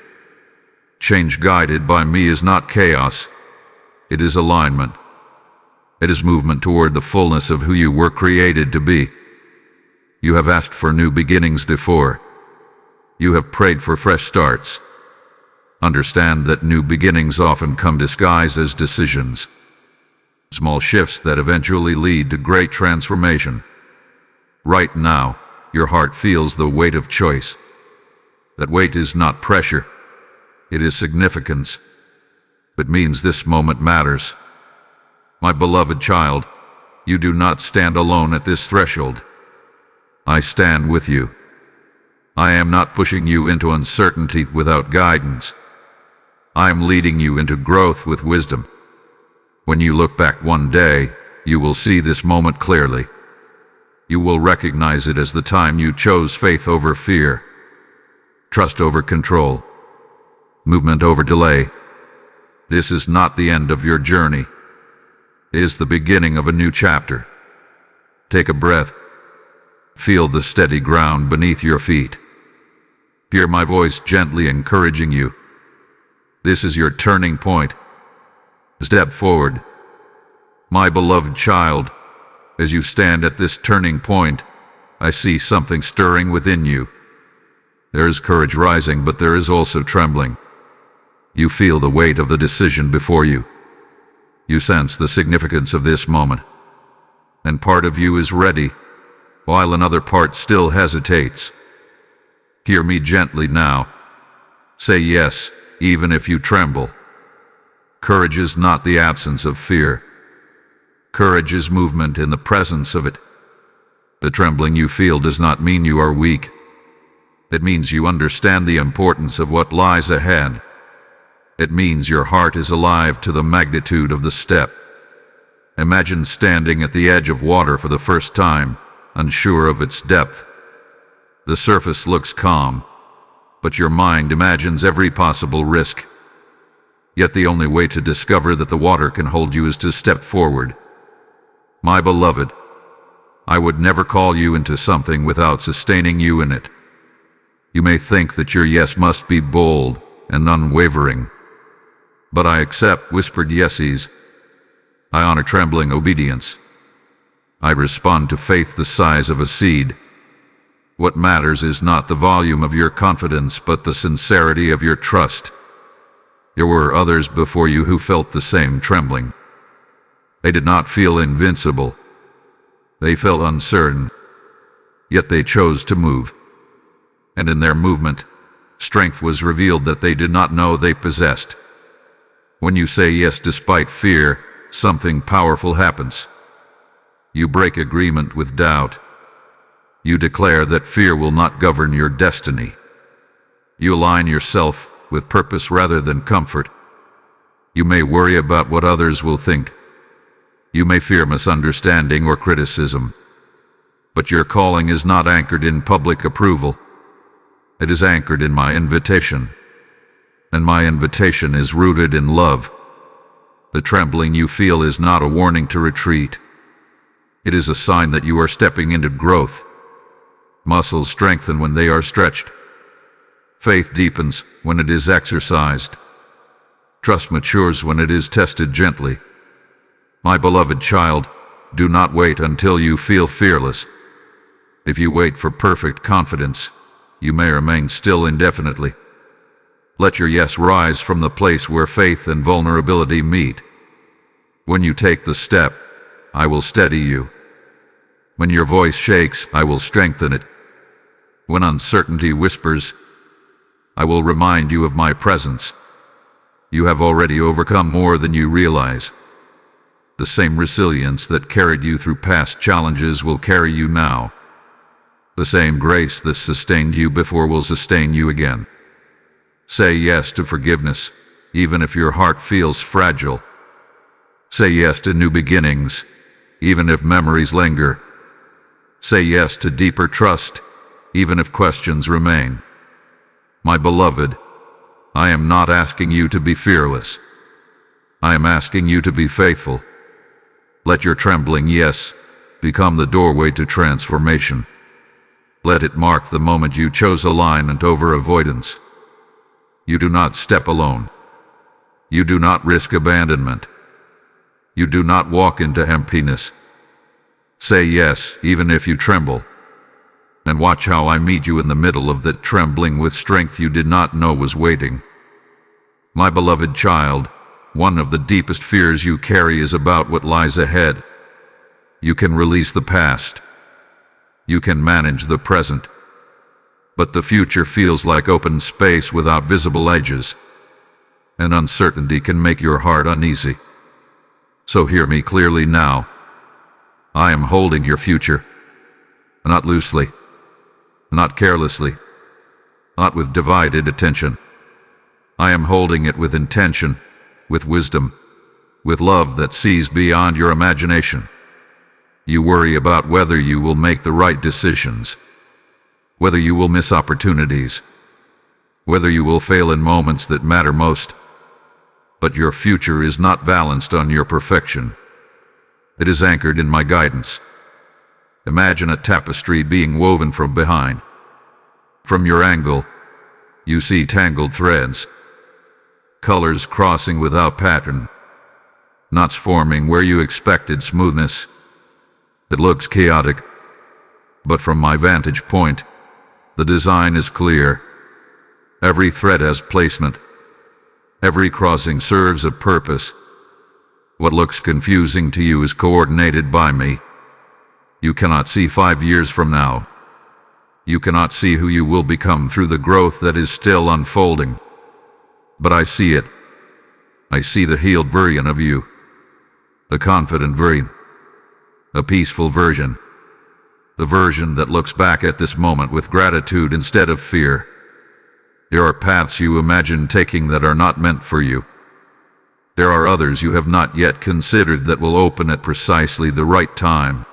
Change guided by me is not chaos. It is alignment. It is movement toward the fullness of who you were created to be. You have asked for new beginnings before. You have prayed for fresh starts. Understand that new beginnings often come disguised as decisions. Small shifts that eventually lead to great transformation. Right now, your heart feels the weight of choice. That weight is not pressure. It is significance. It means this moment matters. My beloved child, you do not stand alone at this threshold. I stand with you. I am not pushing you into uncertainty without guidance. I am leading you into growth with wisdom. When you look back one day, you will see this moment clearly. You will recognize it as the time you chose faith over fear, trust over control, movement over delay. This is not the end of your journey. It is the beginning of a new chapter. Take a breath. Feel the steady ground beneath your feet. Hear my voice gently encouraging you. This is your turning point. Step forward. My beloved child, as you stand at this turning point, I see something stirring within you. There is courage rising, but there is also trembling. You feel the weight of the decision before you. You sense the significance of this moment. And part of you is ready, while another part still hesitates. Hear me gently now. Say yes, even if you tremble. Courage is not the absence of fear. Courage is movement in the presence of it. The trembling you feel does not mean you are weak. It means you understand the importance of what lies ahead. It means your heart is alive to the magnitude of the step. Imagine standing at the edge of water for the first time, unsure of its depth. The surface looks calm, but your mind imagines every possible risk. Yet the only way to discover that the water can hold you is to step forward. My beloved, I would never call you into something without sustaining you in it. You may think that your yes must be bold and unwavering, but I accept whispered yeses. I honor trembling obedience. I respond to faith the size of a seed. What matters is not the volume of your confidence, but the sincerity of your trust. There were others before you who felt the same trembling. They did not feel invincible. They felt uncertain. Yet they chose to move. And in their movement, strength was revealed that they did not know they possessed. When you say yes despite fear, something powerful happens. You break agreement with doubt. You declare that fear will not govern your destiny. You align yourself with purpose rather than comfort. You may worry about what others will think. You may fear misunderstanding or criticism. But your calling is not anchored in public approval. It is anchored in my invitation. And my invitation is rooted in love. The trembling you feel is not a warning to retreat. It is a sign that you are stepping into growth. Muscles strengthen when they are stretched. Faith deepens when it is exercised. Trust matures when it is tested gently. My beloved child, do not wait until you feel fearless. If you wait for perfect confidence, you may remain still indefinitely. Let your yes rise from the place where faith and vulnerability meet. When you take the step, I will steady you. When your voice shakes, I will strengthen it. When uncertainty whispers, I will remind you of my presence. You have already overcome more than you realize. The same resilience that carried you through past challenges will carry you now. The same grace that sustained you before will sustain you again. Say yes to forgiveness, even if your heart feels fragile. Say yes to new beginnings, even if memories linger. Say yes to deeper trust, even if questions remain. My beloved, I am not asking you to be fearless. I am asking you to be faithful. Let your trembling yes become the doorway to transformation. Let it mark the moment you chose alignment over avoidance. You do not step alone. You do not risk abandonment. You do not walk into emptiness. Say yes, even if you tremble. And watch how I meet you in the middle of that trembling with strength you did not know was waiting. My beloved child, one of the deepest fears you carry is about what lies ahead. You can release the past. You can manage the present. But the future feels like open space without visible edges. And uncertainty can make your heart uneasy. So hear me clearly now. I am holding your future. Not loosely. Not carelessly. Not with divided attention. I am holding it with intention, with wisdom, with love that sees beyond your imagination. You worry about whether you will make the right decisions, whether you will miss opportunities, whether you will fail in moments that matter most. But your future is not balanced on your perfection. It is anchored in my guidance. Imagine a tapestry being woven from behind. From your angle, you see tangled threads, colors crossing without pattern, knots forming where you expected smoothness. It looks chaotic, but from my vantage point, the design is clear. Every thread has placement. Every crossing serves a purpose. What looks confusing to you is coordinated by me. You cannot see 5 years from now. You cannot see who you will become through the growth that is still unfolding. But I see it. I see the healed version of you. A confident version. A peaceful version. the version that looks back at this moment with gratitude instead of fear. There are paths you imagine taking that are not meant for you. There are others you have not yet considered that will open at precisely the right time.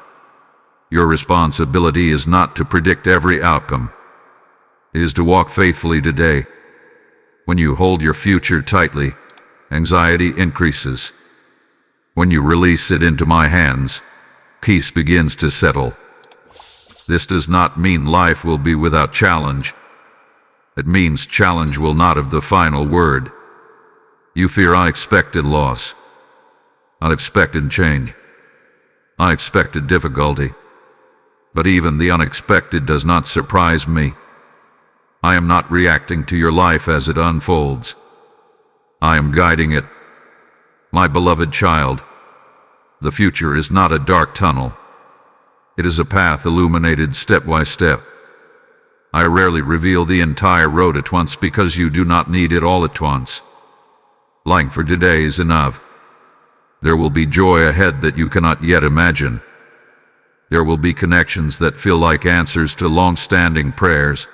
Your responsibility is not to predict every outcome. It is to walk faithfully today. When you hold your future tightly, anxiety increases. When you release it into my hands, peace begins to settle. This does not mean life will be without challenge. It means challenge will not have the final word. You fear unexpected loss, unexpected change, unexpected difficulty. But even the unexpected does not surprise me. I am not reacting to your life as it unfolds. I am guiding it. My beloved child, the future is not a dark tunnel. It is a path illuminated step by step. I rarely reveal the entire road at once because you do not need it all at once. Lying for today is enough. There will be joy ahead that you cannot yet imagine. There will be connections that feel like answers to long-standing prayers.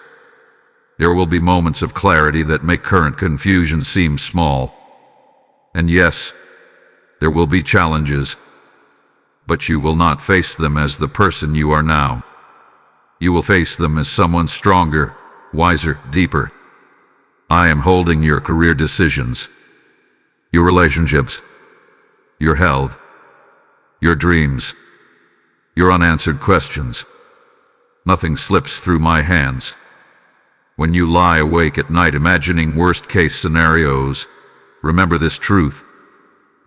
There will be moments of clarity that make current confusion seem small. And yes, there will be challenges, but you will not face them as the person you are now. You will face them as someone stronger, wiser, deeper. I am holding your career decisions, your relationships, your health, your dreams, your unanswered questions. Nothing slips through my hands. When you lie awake at night imagining worst-case scenarios, remember this truth.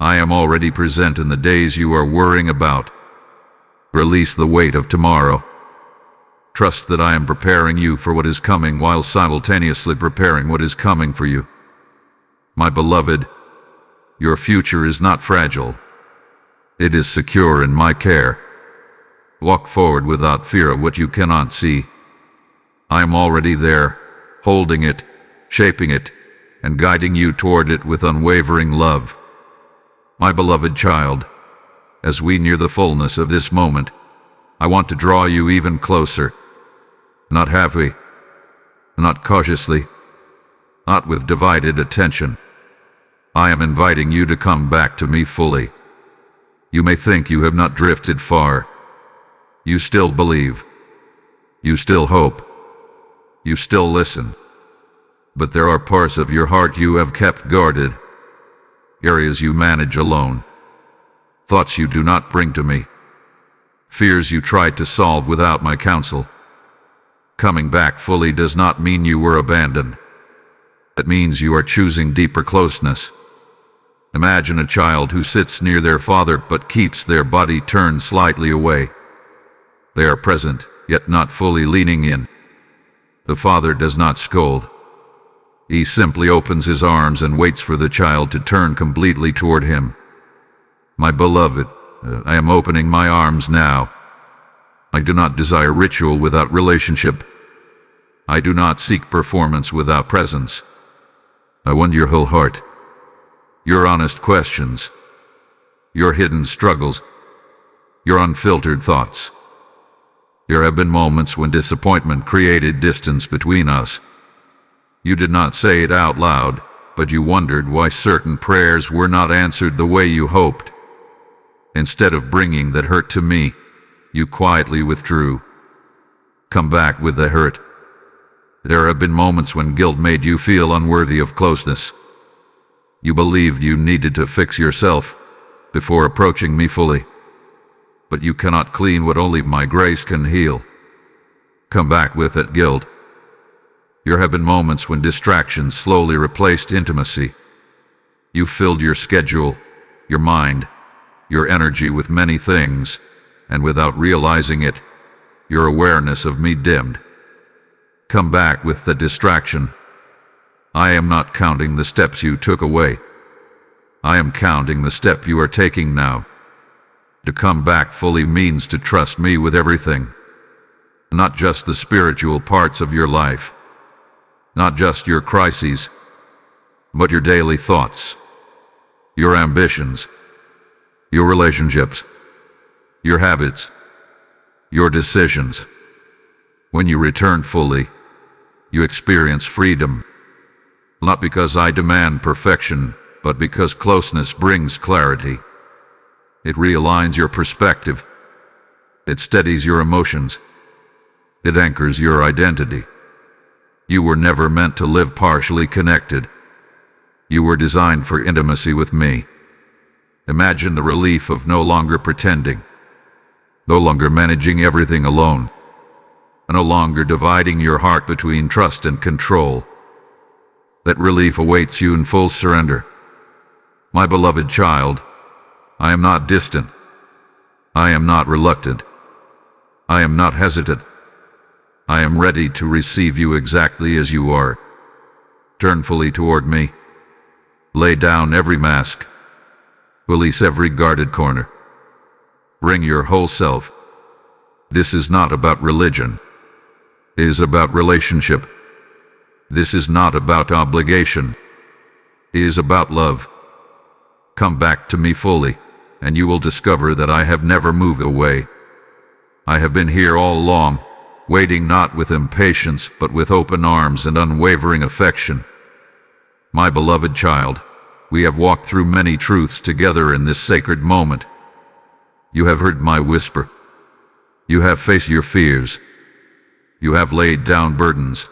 I am already present in the days you are worrying about. Release the weight of tomorrow. Trust that I am preparing you for what is coming while simultaneously preparing what is coming for you. My beloved, your future is not fragile. It is secure in my care. Walk forward without fear of what you cannot see. I am already there, holding it, shaping it, and guiding you toward it with unwavering love. My beloved child, as we near the fullness of this moment, I want to draw you even closer. Not halfway, not cautiously, not with divided attention. I am inviting you to come back to me fully. You may think you have not drifted far. You still believe. You still hope. You still listen. But there are parts of your heart you have kept guarded, areas you manage alone, thoughts you do not bring to me, fears you tried to solve without my counsel. Coming back fully does not mean you were abandoned. It means you are choosing deeper closeness. Imagine a child who sits near their father but keeps their body turned slightly away. They are present, yet not fully leaning in. The father does not scold. He simply opens his arms and waits for the child to turn completely toward him. My beloved, I am opening my arms now. I do not desire ritual without relationship. I do not seek performance without presence. I want your whole heart, your honest questions, your hidden struggles, your unfiltered thoughts. There have been moments when disappointment created distance between us. You did not say it out loud, but you wondered why certain prayers were not answered the way you hoped. Instead of bringing that hurt to me, you quietly withdrew. Come back with the hurt. There have been moments when guilt made you feel unworthy of closeness. You believed you needed to fix yourself before approaching me fully. But you cannot clean what only my grace can heal. Come back with that guilt. There have been moments when distractions slowly replaced intimacy. You filled your schedule, your mind, your energy with many things, and without realizing it, your awareness of me dimmed. Come back with the distraction. I am not counting the steps you took away. I am counting the step you are taking now. To come back fully means to trust me with everything. Not just the spiritual parts of your life. Not just your crises, but your daily thoughts, your ambitions, your relationships, your habits, your decisions. When you return fully, you experience freedom. Not because I demand perfection, but because closeness brings clarity. It realigns your perspective. It steadies your emotions. It anchors your identity. You were never meant to live partially connected. You were designed for intimacy with me. Imagine the relief of no longer pretending, no longer managing everything alone, no longer dividing your heart between trust and control. That relief awaits you in full surrender. My beloved child, I am not distant. I am not reluctant. I am not hesitant. I am ready to receive you exactly as you are. Turn fully toward me. Lay down every mask. Release every guarded corner. Bring your whole self. This is not about religion. It is about relationship. This is not about obligation. It is about love. Come back to me fully, and you will discover that I have never moved away. I have been here all along, waiting not with impatience, but with open arms and unwavering affection. My beloved child, we have walked through many truths together in this sacred moment. You have heard my whisper. You have faced your fears. You have laid down burdens.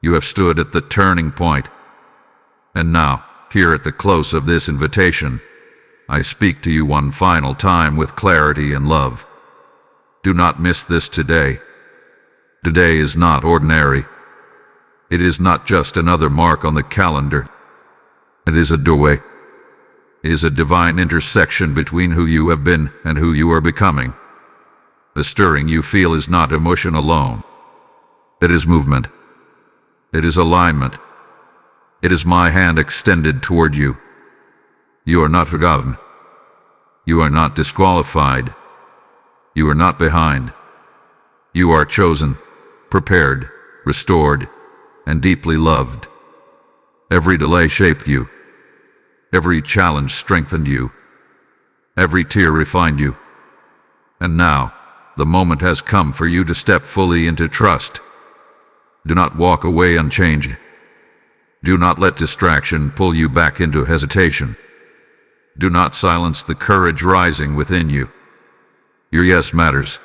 You have stood at the turning point. And now, here at the close of this invitation, I speak to you one final time with clarity and love. Do not miss this today. Today is not ordinary. It is not just another mark on the calendar. It is a doorway. It is a divine intersection between who you have been and who you are becoming. The stirring you feel is not emotion alone. It is movement. It is alignment. It is my hand extended toward you. You are not forgotten. You are not disqualified. You are not behind. You are chosen, prepared, restored, and deeply loved. Every delay shaped you. Every challenge strengthened you. Every tear refined you. And now, the moment has come for you to step fully into trust. Do not walk away unchanged. Do not let distraction pull you back into hesitation. Do not silence the courage rising within you. Your yes matters.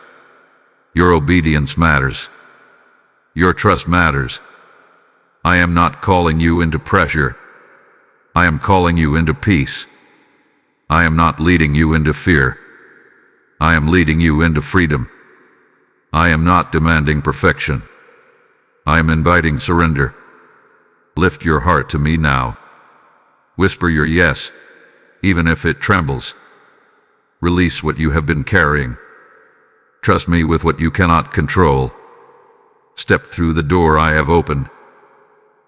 Your obedience matters. Your trust matters. I am not calling you into pressure. I am calling you into peace. I am not leading you into fear. I am leading you into freedom. I am not demanding perfection. I am inviting surrender. Lift your heart to me now. Whisper your yes, even if it trembles. Release what you have been carrying. Trust me with what you cannot control. Step through the door I have opened.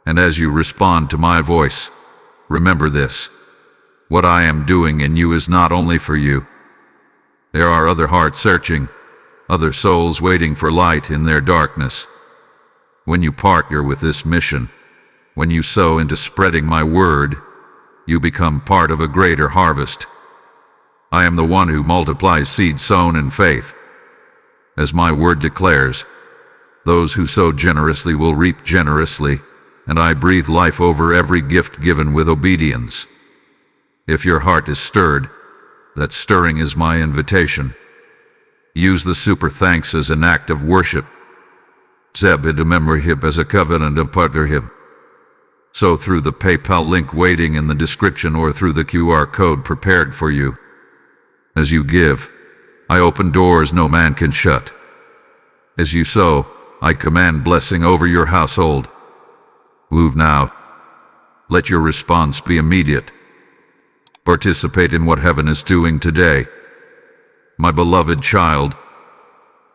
And as you respond to my voice, remember this. What I am doing in you is not only for you. There are other hearts searching, other souls waiting for light in their darkness. When you partner with this mission, when you sow into spreading my word, you become part of a greater harvest. I am the one who multiplies seed sown in faith. As my word declares, those who sow generously will reap generously, and I breathe life over every gift given with obedience. If your heart is stirred, that stirring is my invitation. Use the super thanks as an act of worship. Zeb it a memorship as a covenant of partnership. So through the PayPal link waiting in the description or through the QR code prepared for you. As you give, I open doors no man can shut. As you sow, I command blessing over your household. Move now. Let your response be immediate. Participate in what heaven is doing today. My beloved child,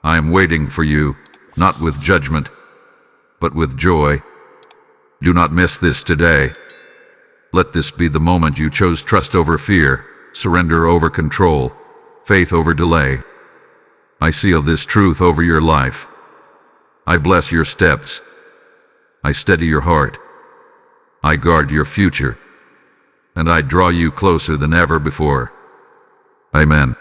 I am waiting for you, not with judgment, but with joy. Do not miss this today. Let this be the moment you chose trust over fear, surrender over control, faith over delay. I seal this truth over your life. I bless your steps. I steady your heart. I guard your future. And I draw you closer than ever before. Amen.